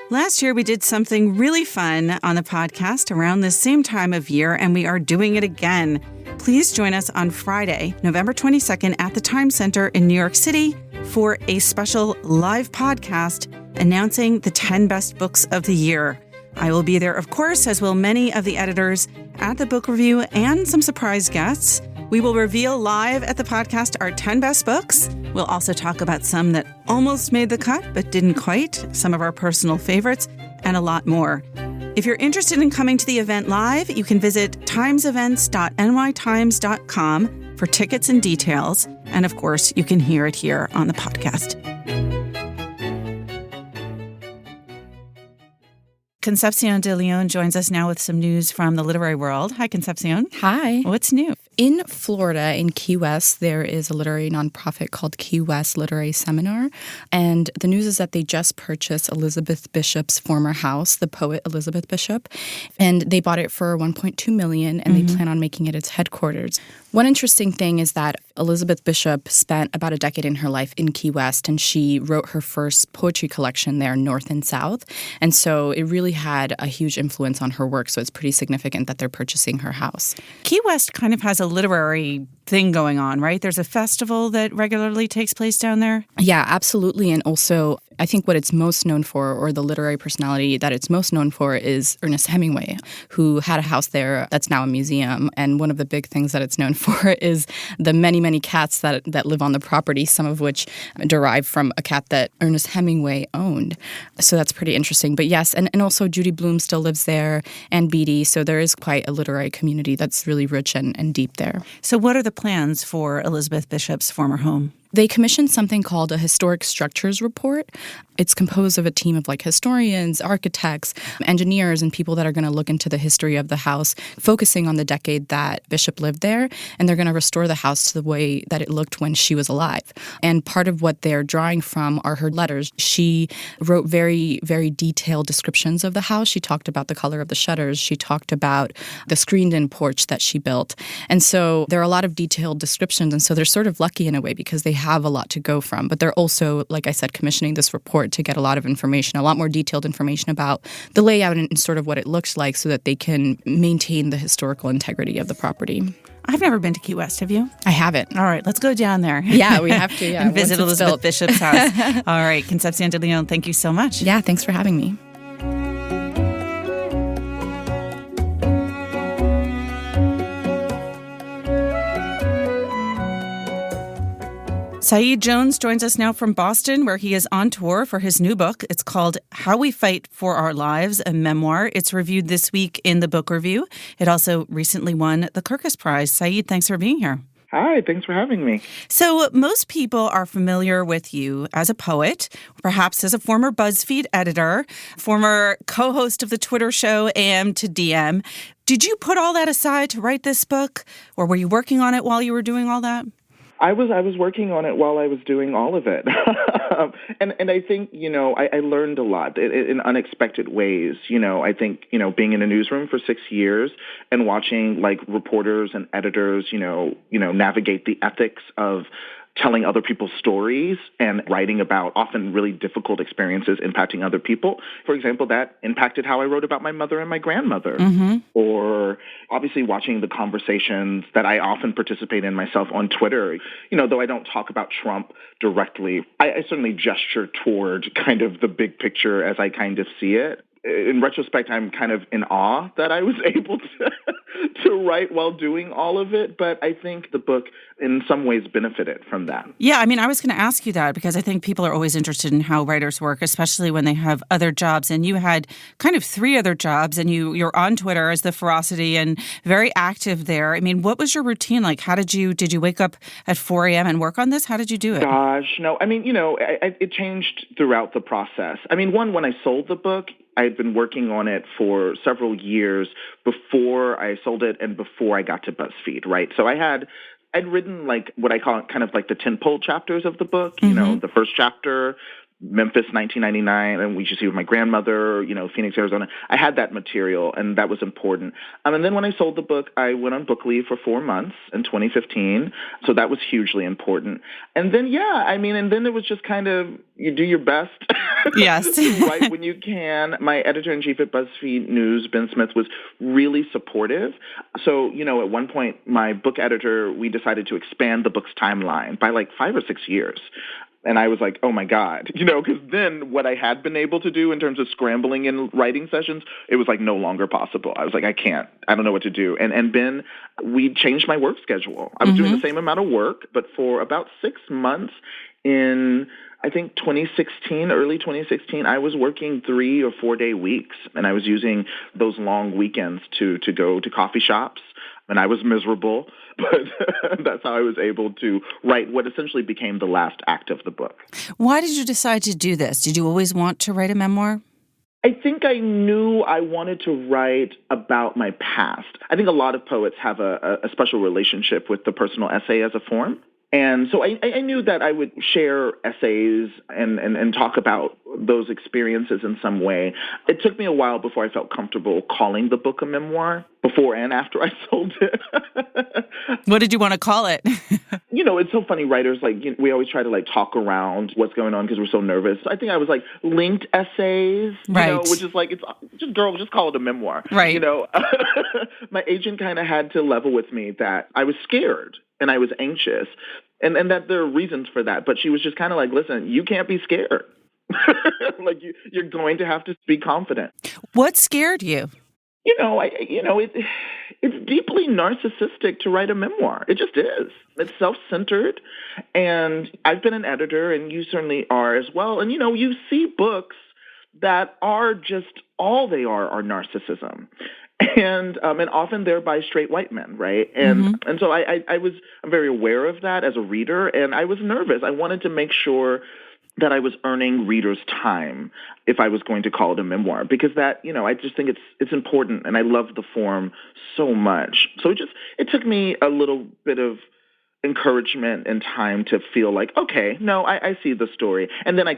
Last year, we did something really fun on the podcast around the same time of year, and we are doing it again. Please join us on Friday, November 22nd at the Time Center in New York City for a special live podcast announcing the 10 best books of the year. I will be there, of course, as will many of the editors at the book review and some surprise guests. We will reveal live at the podcast our 10 best books. We'll also talk about some that almost made the cut but didn't quite, some of our personal favorites, and a lot more. If you're interested in coming to the event live, you can visit timesevents.nytimes.com for tickets and details. And of course, you can hear it here on the podcast. Concepcion de Leon joins us now with some news from the literary world. Hi, Concepcion. Hi. What's new? In Florida, in Key West, there is a literary nonprofit called Key West Literary Seminar. And the news is that they just purchased Elizabeth Bishop's former house, the poet Elizabeth Bishop. And they bought it for $1.2 million, and they plan on making it its headquarters. One interesting thing is that Elizabeth Bishop spent about a decade in her life in Key West, and she wrote her first poetry collection there, North and South. And so it really had a huge influence on her work, so it's pretty significant that they're purchasing her house. Key West kind of has a literary thing going on, right? There's a festival that regularly takes place down there. Yeah, absolutely. And also, I think what it's most known for, or the literary personality that it's most known for, is Ernest Hemingway, who had a house there that's now a museum. And one of the big things that it's known for is the many, many cats that live on the property, some of which derive from a cat that Ernest Hemingway owned. So that's pretty interesting. But yes, and also Judy Blume still lives there, and Beatty. So there is quite a literary community that's really rich and deep there. So what are the plans for Elizabeth Bishop's former home? They commissioned something called a Historic Structures Report. It's composed of a team of historians, architects, engineers, and people that are going to look into the history of the house, focusing on the decade that Bishop lived there, and they're going to restore the house to the way that it looked when she was alive. And part of what they're drawing from are her letters. She wrote very, very detailed descriptions of the house. She talked about the color of the shutters. She talked about the screened-in porch that she built. And so there are a lot of detailed descriptions, and so they're sort of lucky in a way because they have a lot to go from. But they're also, like I said, commissioning this report to get a lot of information, a lot more detailed information about the layout and sort of what it looks like so that they can maintain the historical integrity of the property. I've never been to Key West. Have you? I haven't. All right, let's go down there. Yeah, we have to. Yeah, and visit Elizabeth Bishop's house. All right, Concepcion de Leon, thank you so much. Yeah, thanks for having me. Saeed Jones joins us now from Boston, where he is on tour for his new book. It's called How We Fight for Our Lives, a memoir. It's reviewed this week in the Book Review. It also recently won the Kirkus Prize. Saeed, thanks for being here. Hi, thanks for having me. So most people are familiar with you as a poet, perhaps as a former BuzzFeed editor, former co-host of the Twitter show AM to DM. Did you put all that aside to write this book, or were you working on it while you were doing all that? I was working on it while I was doing all of it. and I think, I learned a lot in unexpected ways. I think, being in a newsroom for 6 years and watching reporters and editors, navigate the ethics of telling other people's stories and writing about often really difficult experiences impacting other people. For example, that impacted how I wrote about my mother and my grandmother. Mm-hmm. Or obviously watching the conversations that I often participate in myself on Twitter. Though I don't talk about Trump directly, I certainly gesture toward kind of the big picture as I kind of see it. In retrospect, I'm kind of in awe that I was able to write while doing all of it. But I think the book in some ways benefited from that. Yeah, I was going to ask you that because I think people are always interested in how writers work, especially when they have other jobs. And you had kind of 3 other jobs, and you're on Twitter as the Ferocity and very active there. What was your routine like? How did you wake up at 4 a.m. and work on this? How did you do it? Gosh, no. It changed throughout the process. When I sold the book, I had been working on it for several years before I sold it and before I got to BuzzFeed, right? So I'd written what I call kind of the tentpole chapters of the book, the first chapter, Memphis, 1999, and We Should See with My Grandmother, Phoenix, Arizona. I had that material, and that was important. And then when I sold the book, I went on Buckley for 4 months in 2015, so that was hugely important. And then, and then it was just kind of, you do your best. Yes. Right when you can. My editor-in-chief at BuzzFeed News, Ben Smith, was really supportive. So, at one point, my book editor, we decided to expand the book's timeline by 5 or 6 years. And I was like, oh, my God, because then what I had been able to do in terms of scrambling in writing sessions, it was no longer possible. I was like, I don't know what to do. And Ben, we changed my work schedule. I was doing the same amount of work, but for about 6 months in, I think, early 2016, I was working 3 or 4 day weeks. And I was using those long weekends to go to coffee shops. And I was miserable, but that's how I was able to write what essentially became the last act of the book. Why did you decide to do this? Did you always want to write a memoir? I think I knew I wanted to write about my past. I think a lot of poets have a special relationship with the personal essay as a form. And so I knew that I would share essays and talk about those experiences in some way. It took me a while before I felt comfortable calling the book a memoir, before and after I sold it. What did you want to call it? It's so funny. Writers, we always try to, talk around what's going on because we're so nervous. I think I was, linked essays, right. Which is it's just, girl, just call it a memoir. Right. My agent kind of had to level with me that I was scared and I was anxious and that there are reasons for that. But she was just kind of listen, you can't be scared. You're going to have to be confident. What scared you? It's deeply narcissistic to write a memoir. It just is. It's self-centered. And I've been an editor, and you certainly are as well. And, you see books that are just all they are narcissism. And often they're by straight white men, right? And so I'm very aware of that as a reader, and I was nervous. I wanted to make sure that I was earning readers' time if I was going to call it a memoir, because that, I just think it's important, and I love the form so much. So it took me a little bit of encouragement and time to feel okay, no, I see the story. And then I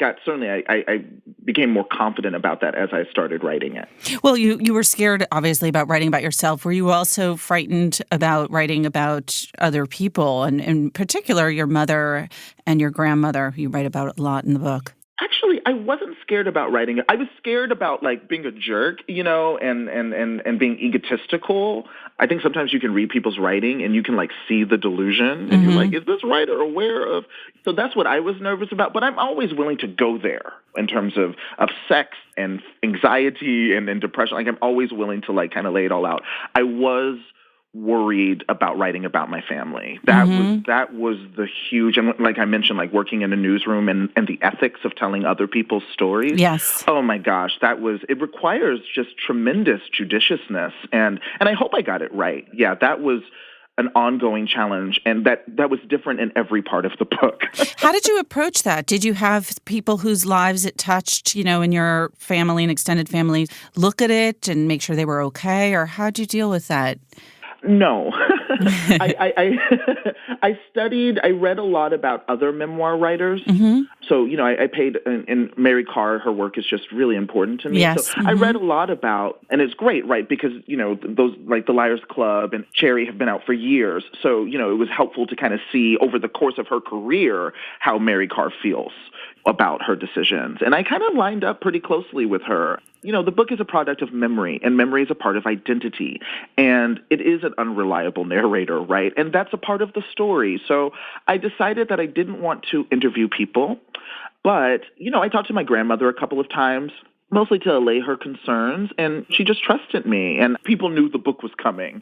became more confident about that as I started writing it. Well, you were scared, obviously, about writing about yourself. Were you also frightened about writing about other people, and in particular, your mother and your grandmother, who you write about a lot in the book? Actually, I wasn't scared about writing it. I was scared about being a jerk, and being egotistical. I think sometimes you can read people's writing and you can see the delusion, and you're is this writer aware of? So that's what I was nervous about. But I'm always willing to go there in terms of sex and anxiety and depression. I'm always willing to kind of lay it all out. I was worried about writing about my family. That was the huge, and like I mentioned, working in a newsroom and the ethics of telling other people's stories. Yes. Oh my gosh, it requires just tremendous judiciousness, and I hope I got it right. Yeah, that was an ongoing challenge, and that was different in every part of the book. How did you approach that? Did you have people whose lives it touched, in your family and extended family, look at it and make sure they were okay, or how'd you deal with that? No. I read a lot about other memoir writers. So, I paid, and Mary Karr, her work is just really important to me. Yes. So I read a lot about, and it's great, right? Because, those The Liars Club and Cherry have been out for years. So, it was helpful to kind of see over the course of her career how Mary Karr feels about her decisions. And I kind of lined up pretty closely with her. The book is a product of memory, and memory is a part of identity. And it is an unreliable narrator, right? And that's a part of the story. So I decided that I didn't want to interview people. But, I talked to my grandmother a couple of times, mostly to allay her concerns, and she just trusted me. And people knew the book was coming.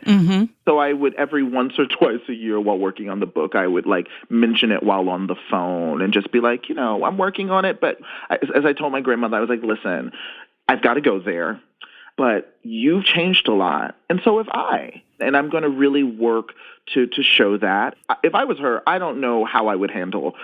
So I would, every once or twice a year while working on the book, I would mention it while on the phone and just be I'm working on it. But as I told my grandmother, I was listen, I've got to go there, but you've changed a lot, and so have I. And I'm going to really work to show that. If I was her, I don't know how I would handle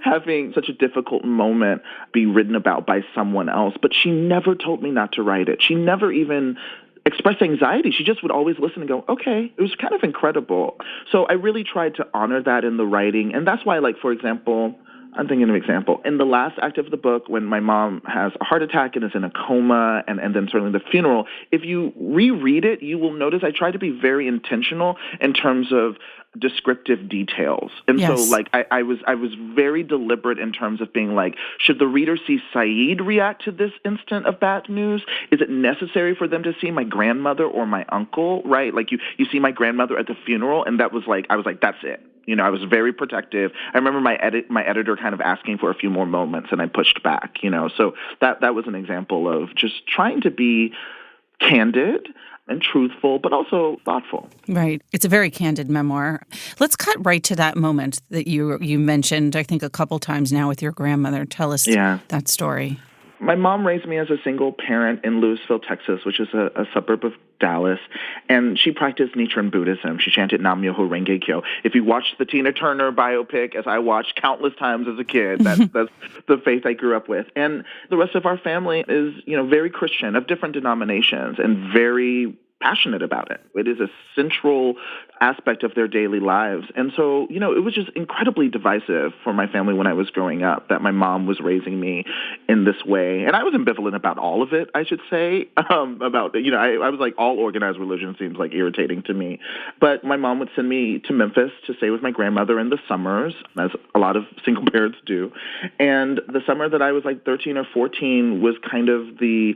having such a difficult moment be written about by someone else. But she never told me not to write it. She never even expressed anxiety. She just would always listen and go, okay. It was kind of incredible. So I really tried to honor that in the writing. And that's why, for example, I'm thinking of an example. In the last act of the book, when my mom has a heart attack and is in a coma, and then certainly the funeral, if you reread it, you will notice I try to be very intentional in terms of descriptive details. And yes. So I was very deliberate in terms of being should the reader see Saeed react to this instant of bad news? Is it necessary for them to see my grandmother or my uncle, right? You see my grandmother at the funeral, and that was I was that's it. I was very protective. I remember my editor kind of asking for a few more moments, and I pushed back, So that was an example of just trying to be candid and truthful, but also thoughtful. Right. It's a very candid memoir. Let's cut right to that moment that you mentioned, I think, a couple times now with your grandmother. Tell us that story. My mom raised me as a single parent in Louisville, Texas, which is a suburb of Dallas, and she practiced Nichiren Buddhism. She chanted Nam Myoho Renge Kyo. If you watch the Tina Turner biopic, as I watched countless times as a kid, that's the faith I grew up with. And the rest of our family is, very Christian, of different denominations, and very passionate about it. It is a central aspect of their daily lives. And so, it was just incredibly divisive for my family when I was growing up that my mom was raising me in this way. And I was ambivalent about all of it, I should say. I was like, all organized religion seems like irritating to me. But my mom would send me to Memphis to stay with my grandmother in the summers, as a lot of single parents do. And the summer that I was like 13 or 14 was kind of the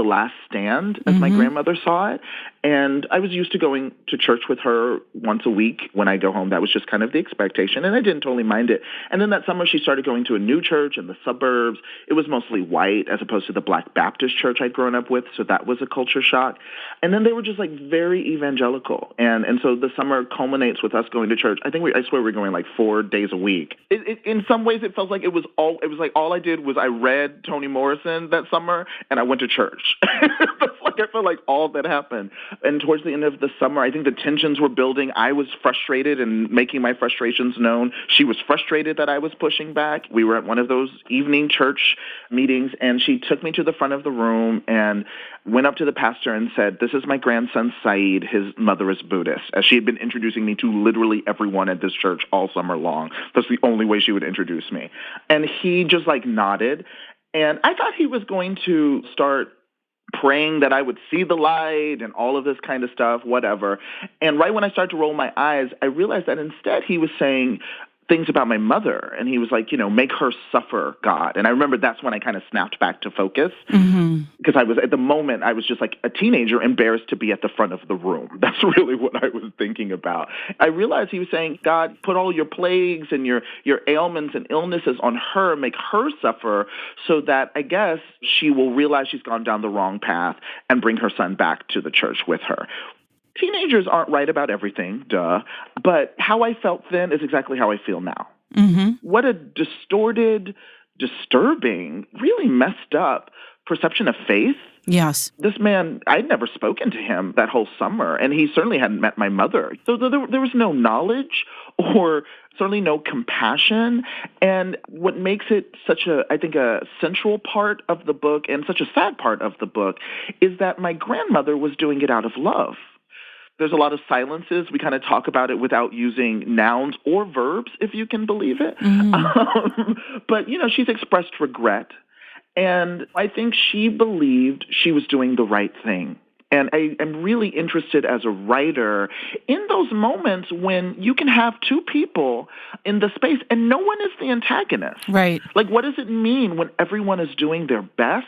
last stand, as my grandmother saw it. And I was used to going to church with her once a week when I go home. That was just kind of the expectation, and I didn't totally mind it. And then that summer, she started going to a new church in the suburbs. It was mostly white as opposed to the Black Baptist church I'd grown up with, so that was a culture shock. And then they were just like very evangelical. And so the summer culminates with us going to church. I swear we were going like 4 days a week. In some ways, it felt like all I did was I read Toni Morrison that summer, and I went to church. I felt like all that happened. And towards the end of the summer, I think the tensions were building. I was frustrated and making my frustrations known. She was frustrated that I was pushing back. We were at one of those evening church meetings, and she took me to the front of the room and went up to the pastor and said, "This is my grandson, Saeed. His mother is Buddhist," as she had been introducing me to literally everyone at this church all summer long. That's the only way she would introduce me. And he just nodded. And I thought he was going to start praying that I would see the light and all of this kind of stuff, whatever. And right when I started to roll my eyes, I realized that instead he was saying things about my mother. And he was like, make her suffer, God. And I remember that's when I kind of snapped back to focus. Because at the moment, I was just like a teenager embarrassed to be at the front of the room. That's really what I was thinking about. I realized he was saying, God, put all your plagues and your ailments and illnesses on her, make her suffer so that I guess she will realize she's gone down the wrong path and bring her son back to the church with her. Teenagers aren't right about everything, duh. But how I felt then is exactly how I feel now. What a distorted, disturbing, really messed up perception of faith. Yes. This man, I'd never spoken to him that whole summer, and he certainly hadn't met my mother. So there was no knowledge or certainly no compassion. And what makes it such a central part of the book and such a sad part of the book is that my grandmother was doing it out of love. There's a lot of silences. We kind of talk about it without using nouns or verbs, if you can believe it. But, she's expressed regret. And I think she believed she was doing the right thing. And I am really interested as a writer in those moments when you can have two people in the space and no one is the antagonist. Right. Like, what does it mean when everyone is doing their best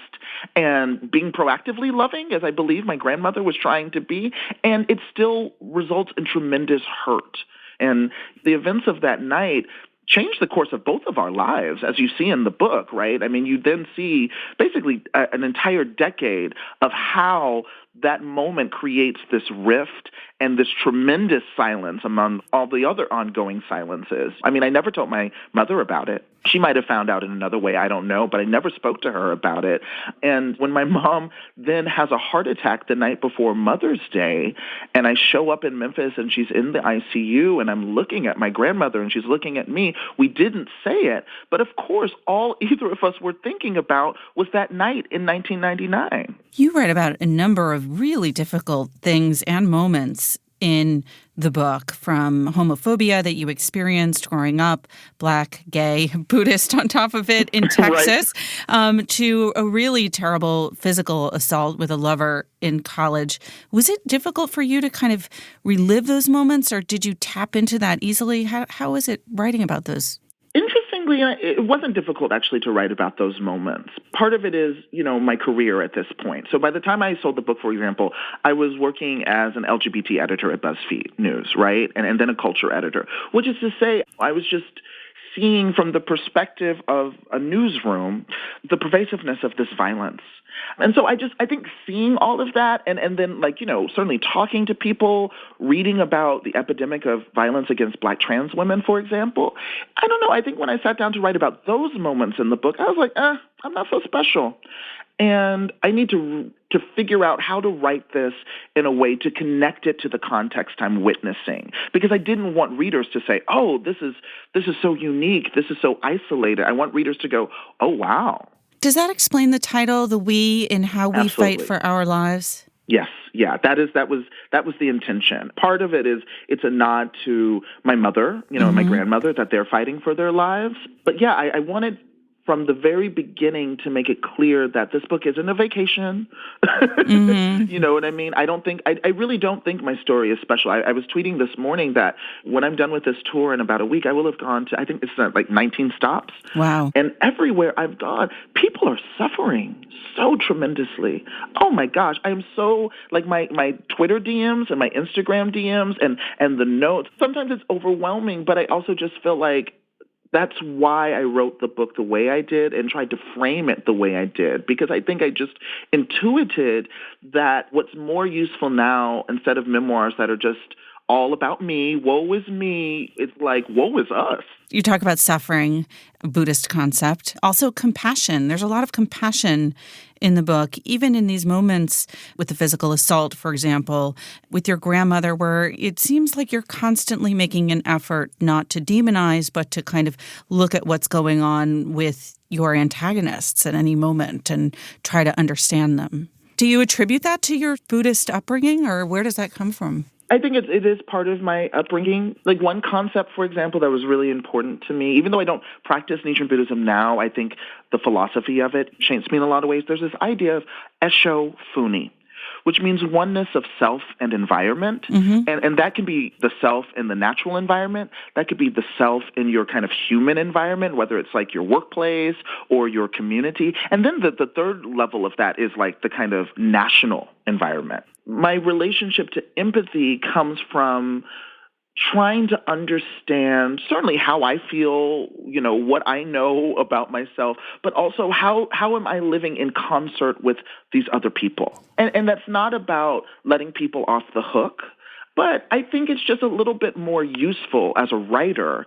and being proactively loving, as I believe my grandmother was trying to be, and it still results in tremendous hurt? And the events of that night changed the course of both of our lives, as you see in the book, right? I mean, you then see basically an entire decade of how that moment creates this rift and this tremendous silence among all the other ongoing silences. I mean, I never told my mother about it. She might have found out in another way, I don't know, but I never spoke to her about it. And when my mom then has a heart attack the night before Mother's Day, and I show up in Memphis and she's in the ICU, and I'm looking at my grandmother and she's looking at me, we didn't say it, but of course, all either of us were thinking about was that night in 1999. You write about a number of really difficult things and moments in the book, from homophobia that you experienced growing up, Black, gay, Buddhist on top of it in Texas, to a really terrible physical assault with a lover in college. Was it difficult for you to kind of relive those moments, or did you tap into that easily? How was it writing about those? Interestingly, it wasn't difficult actually to write about those moments. Part of it is, my career at this point. So by the time I sold the book, for example, I was working as an LGBT editor at BuzzFeed News, right? And then a culture editor, which is to say I was just seeing from the perspective of a newsroom the pervasiveness of this violence. And so I think seeing all of that and then, like, certainly talking to people, reading about the epidemic of violence against Black trans women, for example, I don't know. I think when I sat down to write about those moments in the book, I was like, I'm not so special. And I need to figure out how to write this in a way to connect it to the context I'm witnessing. Because I didn't want readers to say, oh, this is so unique, this is so isolated. I want readers to go, oh, wow. Does that explain the title, The We in How We Absolutely. Fight for Our Lives? Yes, yeah, that was the intention. Part of it is it's a nod to my mother, and my grandmother, that they're fighting for their lives. But yeah, I wanted from the very beginning to make it clear that this book isn't a vacation. You know what I mean? I really don't think my story is special. I was tweeting this morning that when I'm done with this tour in about a week, I will have gone to, I think it's like 19 stops. Wow. And everywhere I've gone, people are suffering so tremendously. Oh my gosh. I am so, like, my Twitter DMs and my Instagram DMs and the notes, sometimes it's overwhelming, but I also just feel like that's why I wrote the book the way I did and tried to frame it the way I did, because I think I just intuited that what's more useful now, instead of memoirs that are just all about me, woe is me, it's like, woe is us. You talk about suffering, a Buddhist concept. Also compassion. There's a lot of compassion in the book, even in these moments with the physical assault, for example, with your grandmother, where it seems like you're constantly making an effort not to demonize, but to kind of look at what's going on with your antagonists at any moment and try to understand them. Do you attribute that to your Buddhist upbringing, or where does that come from? I think it is part of my upbringing. Like, one concept, for example, that was really important to me, even though I don't practice Nichiren Buddhism now, I think the philosophy of it shapes me in a lot of ways. There's this idea of Esho Funi, which means oneness of self and environment. And that can be the self in the natural environment. That could be the self in your kind of human environment, whether it's like your workplace or your community. And then the third level of that is like the kind of national environment. My relationship to empathy comes from trying to understand certainly how I feel, what I know about myself, but also how am I living in concert with these other people? And that's not about letting people off the hook, but I think it's just a little bit more useful as a writer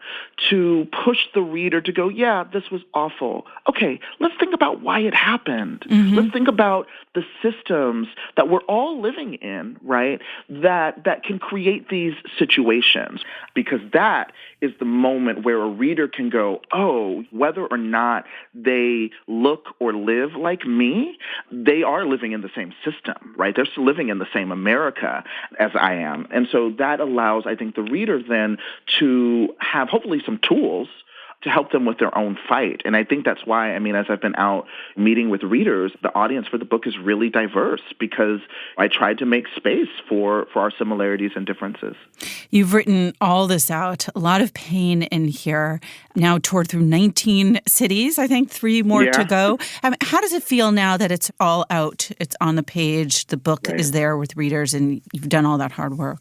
to push the reader to go, yeah, this was awful. Okay, let's think about why it happened. Let's think about the systems that we're all living in, right, that can create these situations, because that is the moment where a reader can go, oh, whether or not they look or live like me, they are living in the same system, right? They're still living in the same America as I am. And so that allows, I think, the reader then to have hopefully some tools to help them with their own fight. And I think that's why, as I've been out meeting with readers, the audience for the book is really diverse, because I tried to make space for our similarities and differences. You've written all this out, a lot of pain in here, now toured through 19 cities, I think 3 more to go. How does it feel now that it's all out, it's on the page, the book is there with readers, and you've done all that hard work?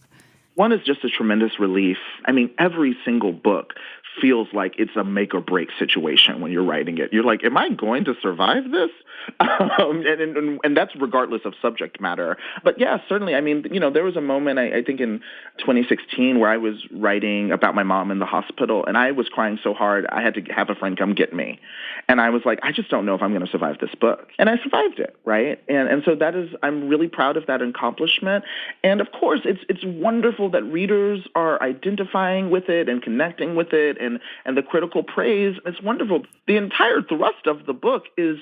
One is just a tremendous relief. Every single book feels like it's a make or break situation when you're writing it. You're like, am I going to survive this? And that's regardless of subject matter. But yeah, certainly. There was a moment, I think in 2016, where I was writing about my mom in the hospital, and I was crying so hard, I had to have a friend come get me. And I was like, I just don't know if I'm going to survive this book. And I survived it, right? And so I'm really proud of that accomplishment. And of course, it's wonderful that readers are identifying with it and connecting with it, and the critical praise. It's wonderful. The entire thrust of the book is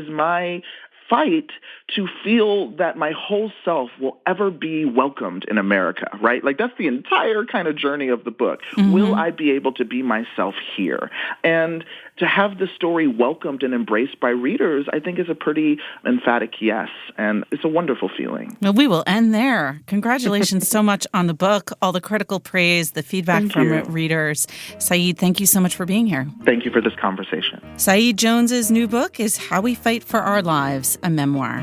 my fight to feel that my whole self will ever be welcomed in America, right? Like, that's the entire kind of journey of the book. Will I be able to be myself here? And to have the story welcomed and embraced by readers, I think, is a pretty emphatic yes. And it's a wonderful feeling. Well, we will end there. Congratulations so much on the book, all the critical praise, the feedback from readers. Saeed, thank you so much for being here. Thank you for this conversation. Saeed Jones's new book is How We Fight for Our Lives, a memoir.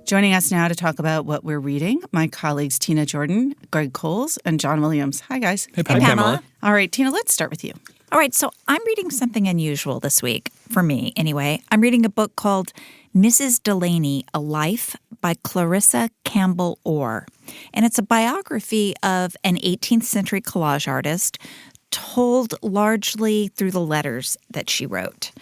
Joining Joining us now to talk about what we're reading, my colleagues Tina Jordan, Greg Coles, and John Williams. Hi, guys. Hey, Pamela. All right, Tina, let's start with you. All right, so I'm reading something unusual this week, for me anyway. I'm reading a book called Mrs. Delaney, A Life by Clarissa Campbell Orr. And it's a biography of an 18th century collage artist told largely through the letters that she wrote.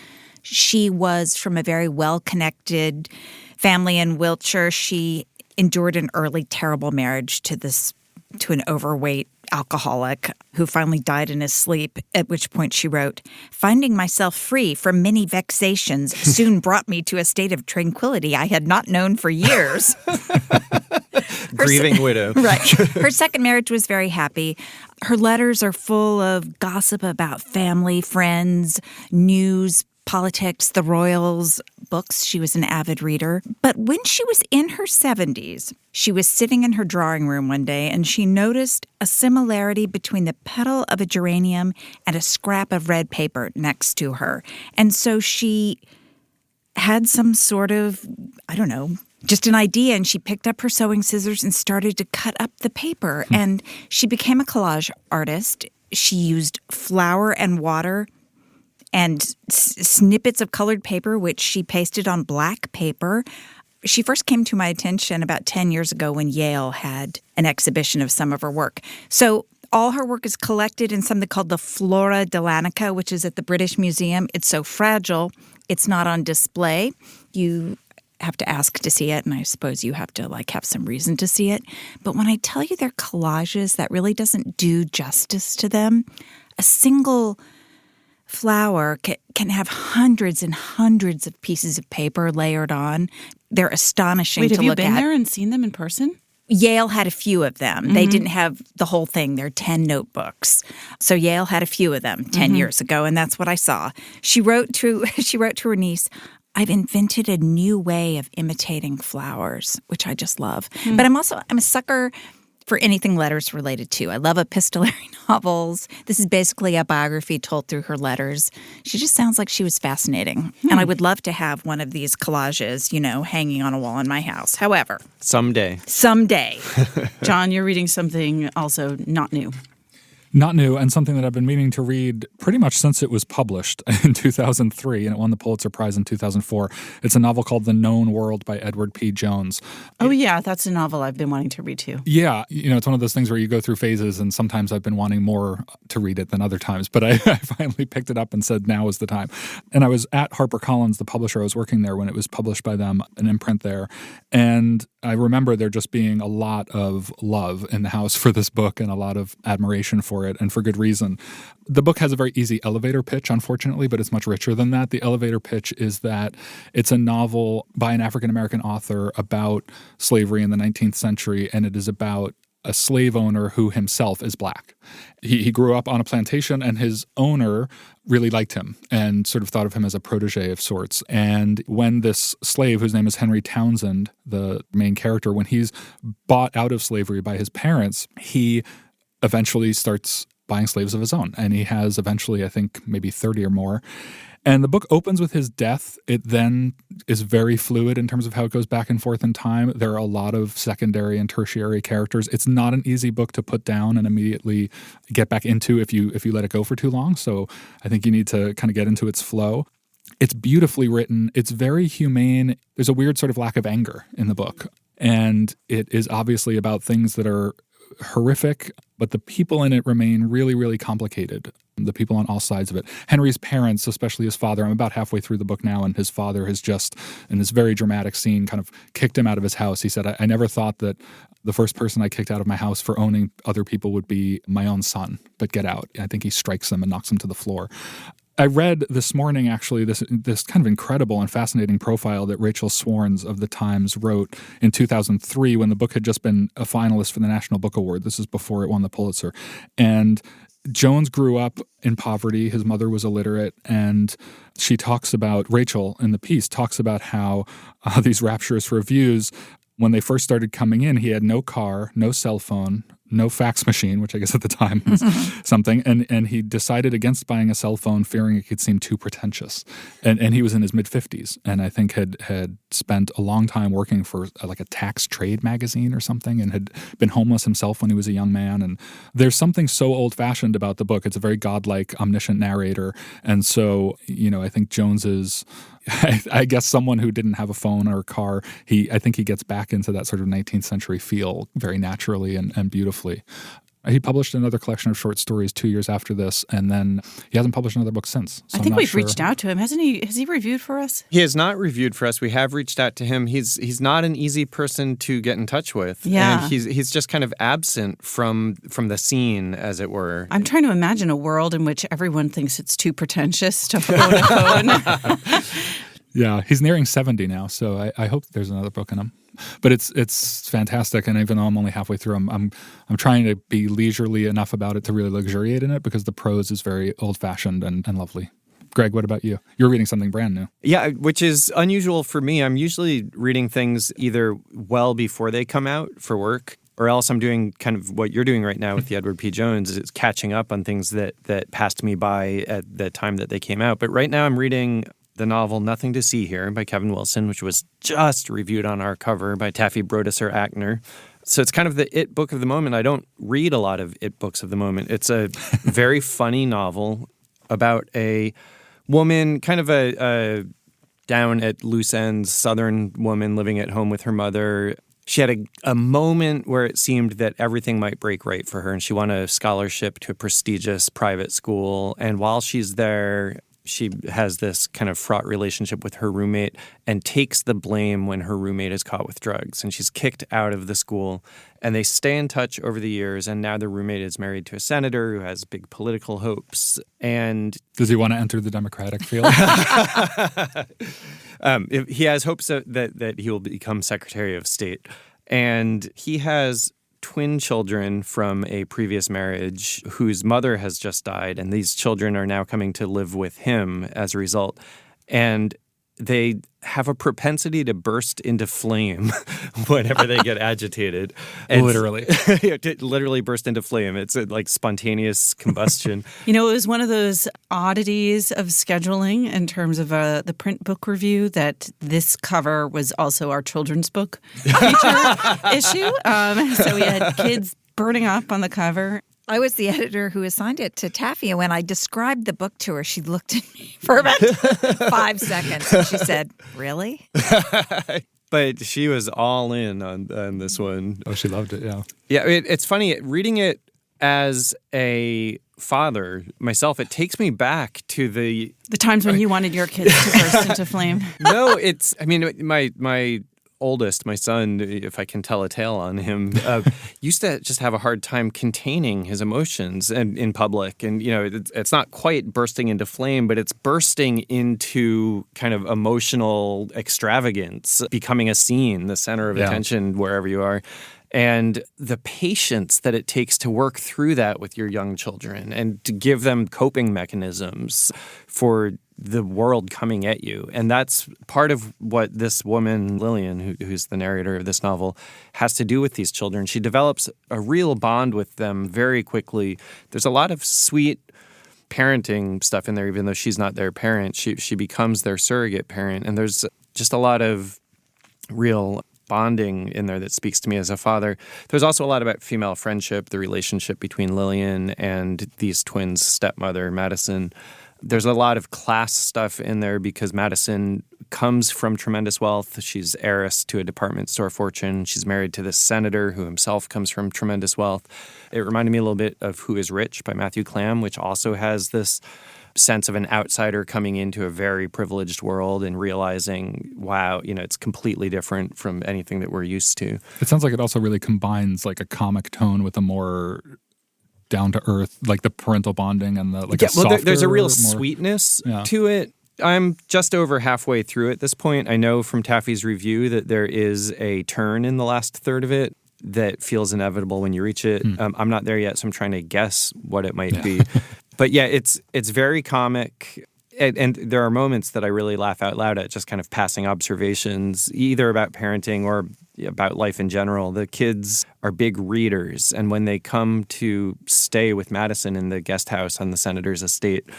She was from a very well-connected family in Wiltshire. She endured an early terrible marriage to an overweight alcoholic who finally died in his sleep, at which point she wrote, "Finding myself free from many vexations soon brought me to a state of tranquility I had not known for years." Grieving widow. Right. Her second marriage was very happy. Her letters are full of gossip about family, friends, news, politics, the royals, books. She was an avid reader. But when she was in her 70s, she was sitting in her drawing room one day and she noticed a similarity between the petal of a geranium and a scrap of red paper next to her. And so she had some sort of, just an idea, and she picked up her sewing scissors and started to cut up the paper. And she became a collage artist. She used flour and water and snippets of colored paper, which she pasted on black paper. She first came to my attention about 10 years ago when Yale had an exhibition of some of her work. So all her work is collected in something called the Flora Delanica, which is at the British Museum. It's so fragile, it's not on display. You have to ask to see it, and I suppose you have to have some reason to see it. But when I tell you they're collages, that really doesn't do justice to them. A single flower can have hundreds and hundreds of pieces of paper layered on. They're astonishing to look at. Wait, have you been there and seen them in person? Yale had a few of them. Mm-hmm. They didn't have the whole thing. They're 10 notebooks. So Yale had a few of them 10 years ago, and that's what I saw. She wrote to her niece, "I've invented a new way of imitating flowers," which I just love. But I'm a sucker for anything letters related to. I love epistolary novels. This is basically a biography told through her letters. She just sounds like she was fascinating. And I would love to have one of these collages, hanging on a wall in my house. However. Someday. John, you're reading something also not new. Not new, and something that I've been meaning to read pretty much since it was published in 2003, and it won the Pulitzer Prize in 2004. It's a novel called The Known World by Edward P. Jones. Oh, yeah, that's a novel I've been wanting to read, too. Yeah, it's one of those things where you go through phases, and sometimes I've been wanting more to read it than other times, but I finally picked it up and said now is the time. And I was at HarperCollins, the publisher. I was working there when it was published by them, an imprint there, and I remember there just being a lot of love in the house for this book and a lot of admiration for it, and for good reason. The book has a very easy elevator pitch, unfortunately, but it's much richer than that. The elevator pitch is that it's a novel by an African-American author about slavery in the 19th century, and it is about a slave owner who himself is black. He grew up on a plantation, and his owner really liked him and sort of thought of him as a protege of sorts. And when this slave, whose name is Henry Townsend, the main character, when he's bought out of slavery by his parents, he eventually starts buying slaves of his own. And he has eventually, I think, maybe 30 or more. And the book opens with his death. It then is very fluid in terms of how it goes back and forth in time. There are a lot of secondary and tertiary characters. It's not an easy book to put down and immediately get back into if you let it go for too long. So I think you need to kind of get into its flow. It's beautifully written. It's very humane. There's a weird sort of lack of anger in the book. And it is obviously about things that are horrific, but the people in it remain really, really complicated. The people on all sides of it. Henry's parents, especially his father, I'm about halfway through the book now, and his father has just, in this very dramatic scene, kind of kicked him out of his house. He said, I never thought that the first person I kicked out of my house for owning other people would be my own son, but get out. I think he strikes him and knocks him to the floor. I read this morning, actually, this kind of incredible and fascinating profile that Rachel Swarns of The Times wrote in 2003 when the book had just been a finalist for the National Book Award. This is before it won the Pulitzer. And Jones grew up in poverty. His mother was illiterate. And she talks about, Rachel in the piece, talks about how these rapturous reviews, when they first started coming in, he had no car, no cell phone, no fax machine, which I guess at the time was something. And he decided against buying a cell phone, fearing it could seem too pretentious. And he was in his mid-50s, and I think had spent a long time working for like a tax trade magazine or something, and had been homeless himself when he was a young man. And there's something so old-fashioned about the book. It's a very godlike, omniscient narrator. And so, I think Jones is, I guess, someone who didn't have a phone or a car. I think he gets back into that sort of 19th century feel very naturally and beautifully. He published another collection of short stories 2 years after this, and then he hasn't published another book since. So I think we've reached out to him, hasn't he? Has he reviewed for us? He has not reviewed for us. We have reached out to him. He's not an easy person to get in touch with. Yeah. And he's just kind of absent from the scene, as it were. I'm trying to imagine a world in which everyone thinks it's too pretentious to own a phone. Yeah, he's nearing 70 now, so I hope there's another book in him. But it's fantastic, and even though I'm only halfway through, I'm trying to be leisurely enough about it to really luxuriate in it, because the prose is very old-fashioned and lovely. Greg, what about you? You're reading something brand new. Yeah, which is unusual for me. I'm usually reading things either well before they come out for work, or else I'm doing kind of what you're doing right now with the Edward P. Jones. It's catching up on things that passed me by at the time that they came out. But right now I'm reading the novel Nothing to See Here by Kevin Wilson, which was just reviewed on our cover by Taffy Brodesser-Ackner. So it's kind of the it book of the moment. I don't read a lot of it books of the moment. It's a very funny novel about a woman, kind of a down at loose ends Southern woman living at home with her mother. She had a moment where it seemed that everything might break right for her, and she won a scholarship to a prestigious private school. And while she's there, she has this kind of fraught relationship with her roommate and takes the blame when her roommate is caught with drugs. And she's kicked out of the school. And they stay in touch over the years. And now the roommate is married to a senator who has big political hopes. And does he want to enter the Democratic field? He has hopes that he will become Secretary of State. And he has twin children from a previous marriage whose mother has just died, and these children are now coming to live with him as a result. And they have a propensity to burst into flame whenever they get agitated. And literally. Literally burst into flame. It's like spontaneous combustion. It was one of those oddities of scheduling in terms of the print book review that this cover was also our children's book feature issue. So we had kids burning up on the cover. I was the editor who assigned it to Taffy, and when I described the book to her, she looked at me for about 5 seconds, and she said, "Really?" But she was all in on this one. Oh, she loved it, yeah. Yeah, it's funny. Reading it as a father myself, it takes me back to the times when you wanted your kids to burst into flame. No, my oldest, my son, if I can tell a tale on him, used to just have a hard time containing his emotions in public. And, it's not quite bursting into flame, but it's bursting into kind of emotional extravagance, becoming a scene, the center of attention wherever you are. And the patience that it takes to work through that with your young children and to give them coping mechanisms for the world coming at you. And that's part of what this woman, Lillian, who's the narrator of this novel, has to do with these children. She develops a real bond with them very quickly. There's a lot of sweet parenting stuff in there, even though she's not their parent. She becomes their surrogate parent. And there's just a lot of real bonding in there that speaks to me as a father. There's also a lot about female friendship, the relationship between Lillian and these twins' stepmother, Madison. There's a lot of class stuff in there because Madison comes from tremendous wealth. She's heiress to a department store fortune. She's married to this senator who himself comes from tremendous wealth. It reminded me a little bit of Who is Rich by Matthew Clam, which also has this sense of an outsider coming into a very privileged world and realizing, wow, it's completely different from anything that we're used to. It sounds like it also really combines like a comic tone with a more down to earth, like the parental bonding and the a softer, there's a real sweetness to it. I'm just over halfway through at this point. I know from Taffy's review that there is a turn in the last third of it that feels inevitable when you reach it. I'm not there yet, so I'm trying to guess what it might be. But yeah, it's very comic. And there are moments that I really laugh out loud at, just kind of passing observations, either about parenting or about life in general. The kids are big readers, and when they come to stay with Madison in the guest house on the senator's estate,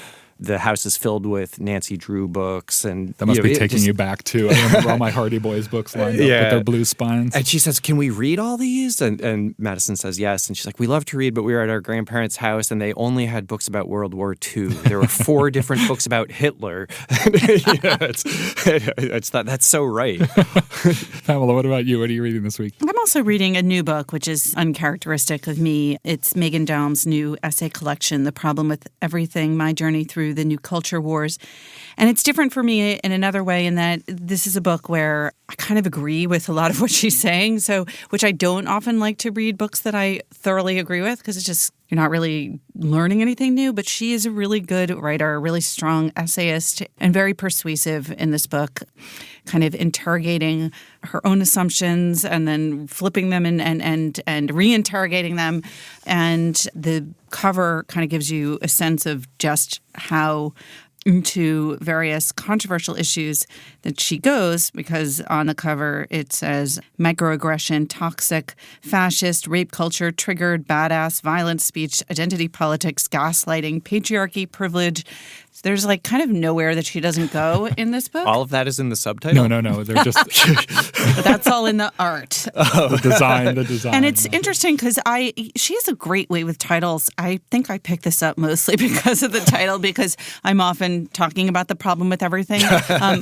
the house is filled with Nancy Drew books. And that must be taking you back to, I remember all my Hardy Boys books lined up with their blue spines. And she says, can we read all these? And Madison says yes. And she's like, we love to read, but we were at our grandparents' house and they only had books about World War II. There were 4 different books about Hitler. That's so right. Pamela, what about you? What are you reading this week? I'm also reading a new book, which is uncharacteristic of me. It's Megan Daum's new essay collection, The Problem with Everything, My Journey Through the New Culture Wars. And it's different for me in another way in that this is a book where I kind of agree with a lot of what she's saying, which I don't often like to read books that I thoroughly agree with because it's just you're not really learning anything new. But she is a really good writer, a really strong essayist, and very persuasive in this book, kind of interrogating her own assumptions and then flipping them and re-interrogating them. And the cover kind of gives you a sense of just how into various controversial issues that she goes, because on the cover it says microaggression, toxic, fascist, rape culture, triggered, badass, violent speech, identity politics, gaslighting, patriarchy, privilege. There's like kind of nowhere that she doesn't go in this book. All of that is in the subtitle? No. They're just... That's all in the art. The design. And it's interesting because she has a great way with titles. I think I picked this up mostly because of the title, because I'm often talking about the problem with everything.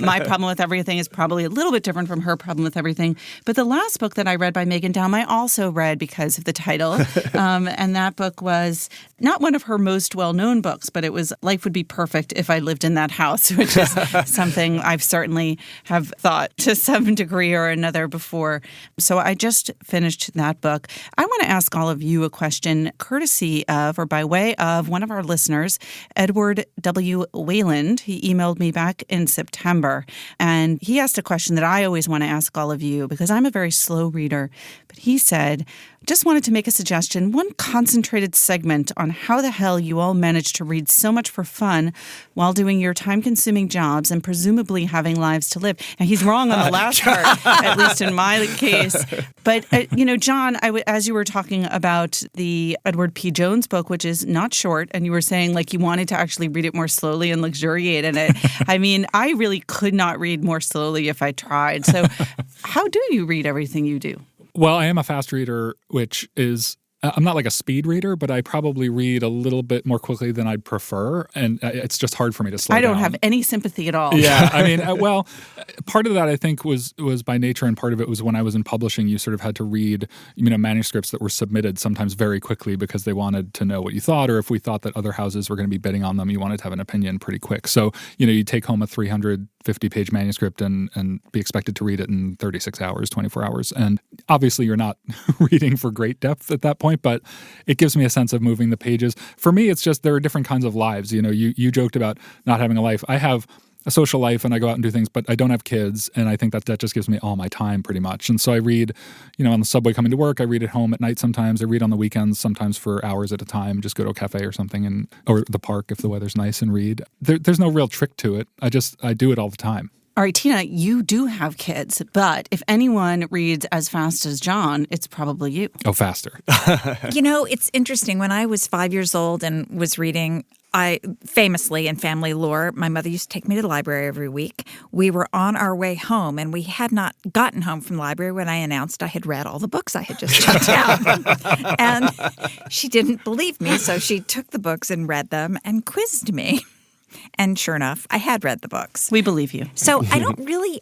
My problem with everything is probably a little bit different from her problem with everything. But the last book that I read by Megan Daum, I also read because of the title. And that book was not one of her most well-known books, but it was Life Would Be Perfect If I Lived in That House, which is something I've certainly have thought to some degree or another before. So I just finished that book. I want to ask all of you a question courtesy of or by way of one of our listeners, Edward W. Wayland. He emailed me back in September, and he asked a question that I always want to ask all of you because I'm a very slow reader. But he said, just wanted to make a suggestion, one concentrated segment on how the hell you all manage to read so much for fun while doing your time-consuming jobs and presumably having lives to live. Now, he's wrong on the last part, at least in my case. But, John, as you were talking about the Edward P. Jones book, which is not short, and you were saying like you wanted to actually read it more slowly and luxuriate in it. I mean, I really could not read more slowly if I tried. So how do you read everything you do? Well, I am a fast reader, which is, I'm not like a speed reader, but I probably read a little bit more quickly than I'd prefer. And it's just hard for me to slow down. I don't have any sympathy at all. Yeah. I mean, well, part of that I think was by nature, and part of it was when I was in publishing, you sort of had to read, manuscripts that were submitted sometimes very quickly because they wanted to know what you thought, or if we thought that other houses were going to be bidding on them, you wanted to have an opinion pretty quick. So, you take home a 350-page manuscript and be expected to read it in 36 hours, 24 hours. And obviously you're not reading for great depth at that point, but it gives me a sense of moving the pages. For me, it's just there are different kinds of lives. You joked about not having a life. I have a social life and I go out and do things, but I don't have kids, and I think that just gives me all my time pretty much. And so I read, on the subway coming to work. I read at home at night sometimes. I read on the weekends sometimes for hours at a time. Just go to a cafe or something, or the park if the weather's nice, and read. There's no real trick to it. I do it all the time. All right, Tina, you do have kids, but if anyone reads as fast as John, it's probably you. Oh, faster. It's interesting. When I was 5 years old and was reading, I famously in family lore, my mother used to take me to the library every week. We were on our way home, and we had not gotten home from the library when I announced I had read all the books I had just checked out. And she didn't believe me, so she took the books and read them and quizzed me. And sure enough, I had read the books. We believe you. So I don't really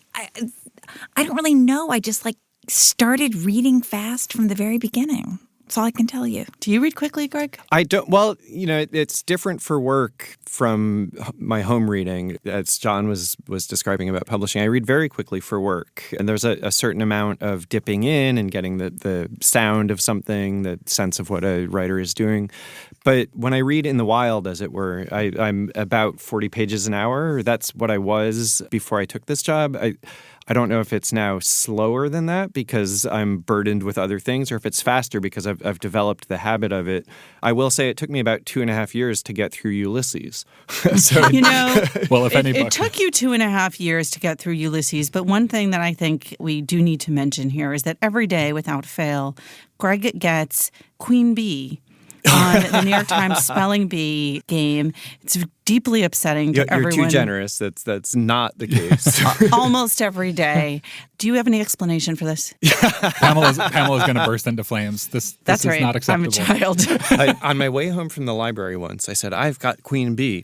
know. I just started reading fast from the very beginning. That's all I can tell you. Do you read quickly, Greg? I don't. Well, it's different for work from my home reading. As John was describing about publishing, I read very quickly for work. And there's a certain amount of dipping in and getting the sound of something, the sense of what a writer is doing. But when I read in the wild, as it were, I'm about 40 pages an hour. That's what I was before I took this job. I don't know if it's now slower than that because I'm burdened with other things, or if it's faster because I've developed the habit of it. I will say it took me about 2.5 years to get through Ulysses. So, well, if it took you 2.5 years to get through Ulysses, but one thing that I think we do need to mention here is that every day, without fail, Greg gets Queen Bee on the New York Times Spelling Bee game. It's deeply upsetting to everyone. You're too generous. That's not the case. Almost every day. Do you have any explanation for this? Pamela's going to burst into flames. This That's is right. not acceptable. I'm a child. On my way home from the library once, I said, I've got Queen Bee.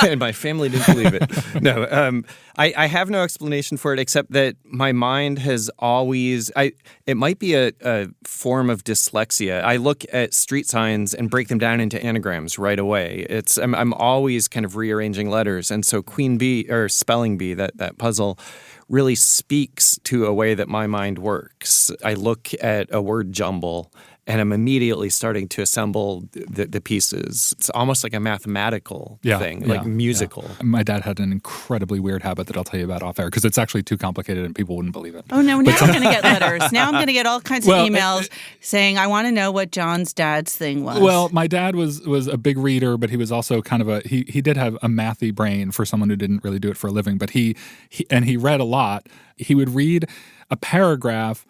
And my family didn't believe it. No, I have no explanation for it except that my mind has always it might be a form of dyslexia. I look at street signs and break them down into anagrams right away. I'm always kind of rearranging letters. And so Queen Bee, or Spelling Bee, that puzzle, really speaks to a way that my mind works. I look at a word jumble and I'm immediately starting to assemble the pieces. It's almost like a mathematical thing, like musical. Yeah. My dad had an incredibly weird habit that I'll tell you about off air because it's actually too complicated and people wouldn't believe it. Oh, no, now I'm going to get letters. Now I'm going to get all kinds of emails saying, I want to know what John's dad's thing was. Well, my dad was a big reader, but he was also kind of he did have a mathy brain for someone who didn't really do it for a living, but he read a lot. He would read a paragraph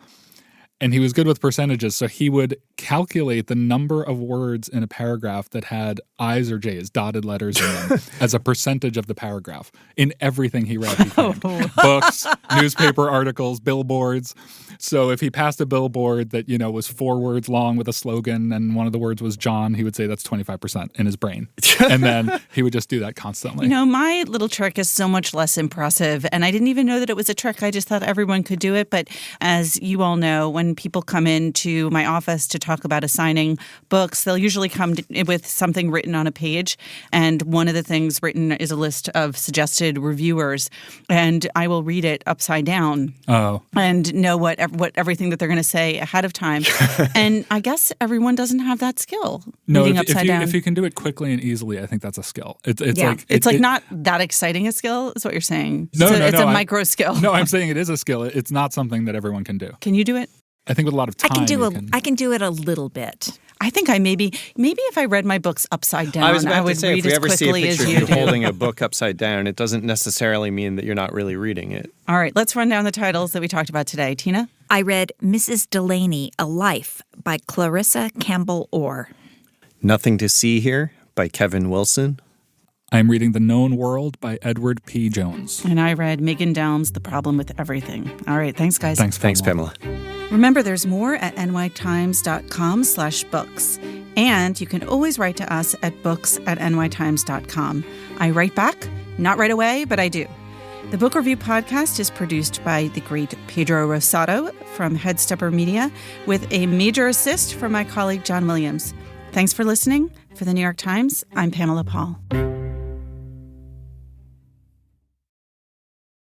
and he was good with percentages, so he would calculate the number of words in a paragraph that had I's or J's, dotted letters in them, as a percentage of the paragraph in everything he read. Books, newspaper articles, billboards. So if he passed a billboard that, was 4 words long with a slogan and one of the words was John, he would say that's 25% in his brain. And then he would just do that constantly. My little trick is so much less impressive, and I didn't even know that it was a trick. I just thought everyone could do it. But as you all know, when people come into my office to talk about assigning books, they'll usually come with something written on a page. And one of the things written is a list of suggested reviewers. And I will read it upside down and know what everything that they're going to say ahead of time. And I guess everyone doesn't have that skill, reading upside down. If you can do it quickly and easily, I think that's a skill. It's not that exciting a skill, is what you're saying. No, it's a micro skill. No, I'm saying it is a skill. It's not something that everyone can do. Can you do it? I think with a lot of time, I can do it a little bit. I think I maybe if I read my books upside down, I was about would to say, read if we as ever see a quickly picture as of you you do. holding a book upside down, it doesn't necessarily mean that you're not really reading it. All right, let's run down the titles that we talked about today. Tina? I read Mrs. Delaney, A Life by Clarissa Campbell Orr. Nothing to See Here by Kevin Wilson. I'm reading The Known World by Edward P. Jones. And I read Megan Downs' The Problem with Everything. All right, thanks, guys. Thanks, Pamela. Remember, there's more at nytimes.com/books. And you can always write to us at books@nytimes.com. I write back, not right away, but I do. The Book Review Podcast is produced by the great Pedro Rosado from Headstepper Media, with a major assist from my colleague John Williams. Thanks for listening. For the New York Times, I'm Pamela Paul.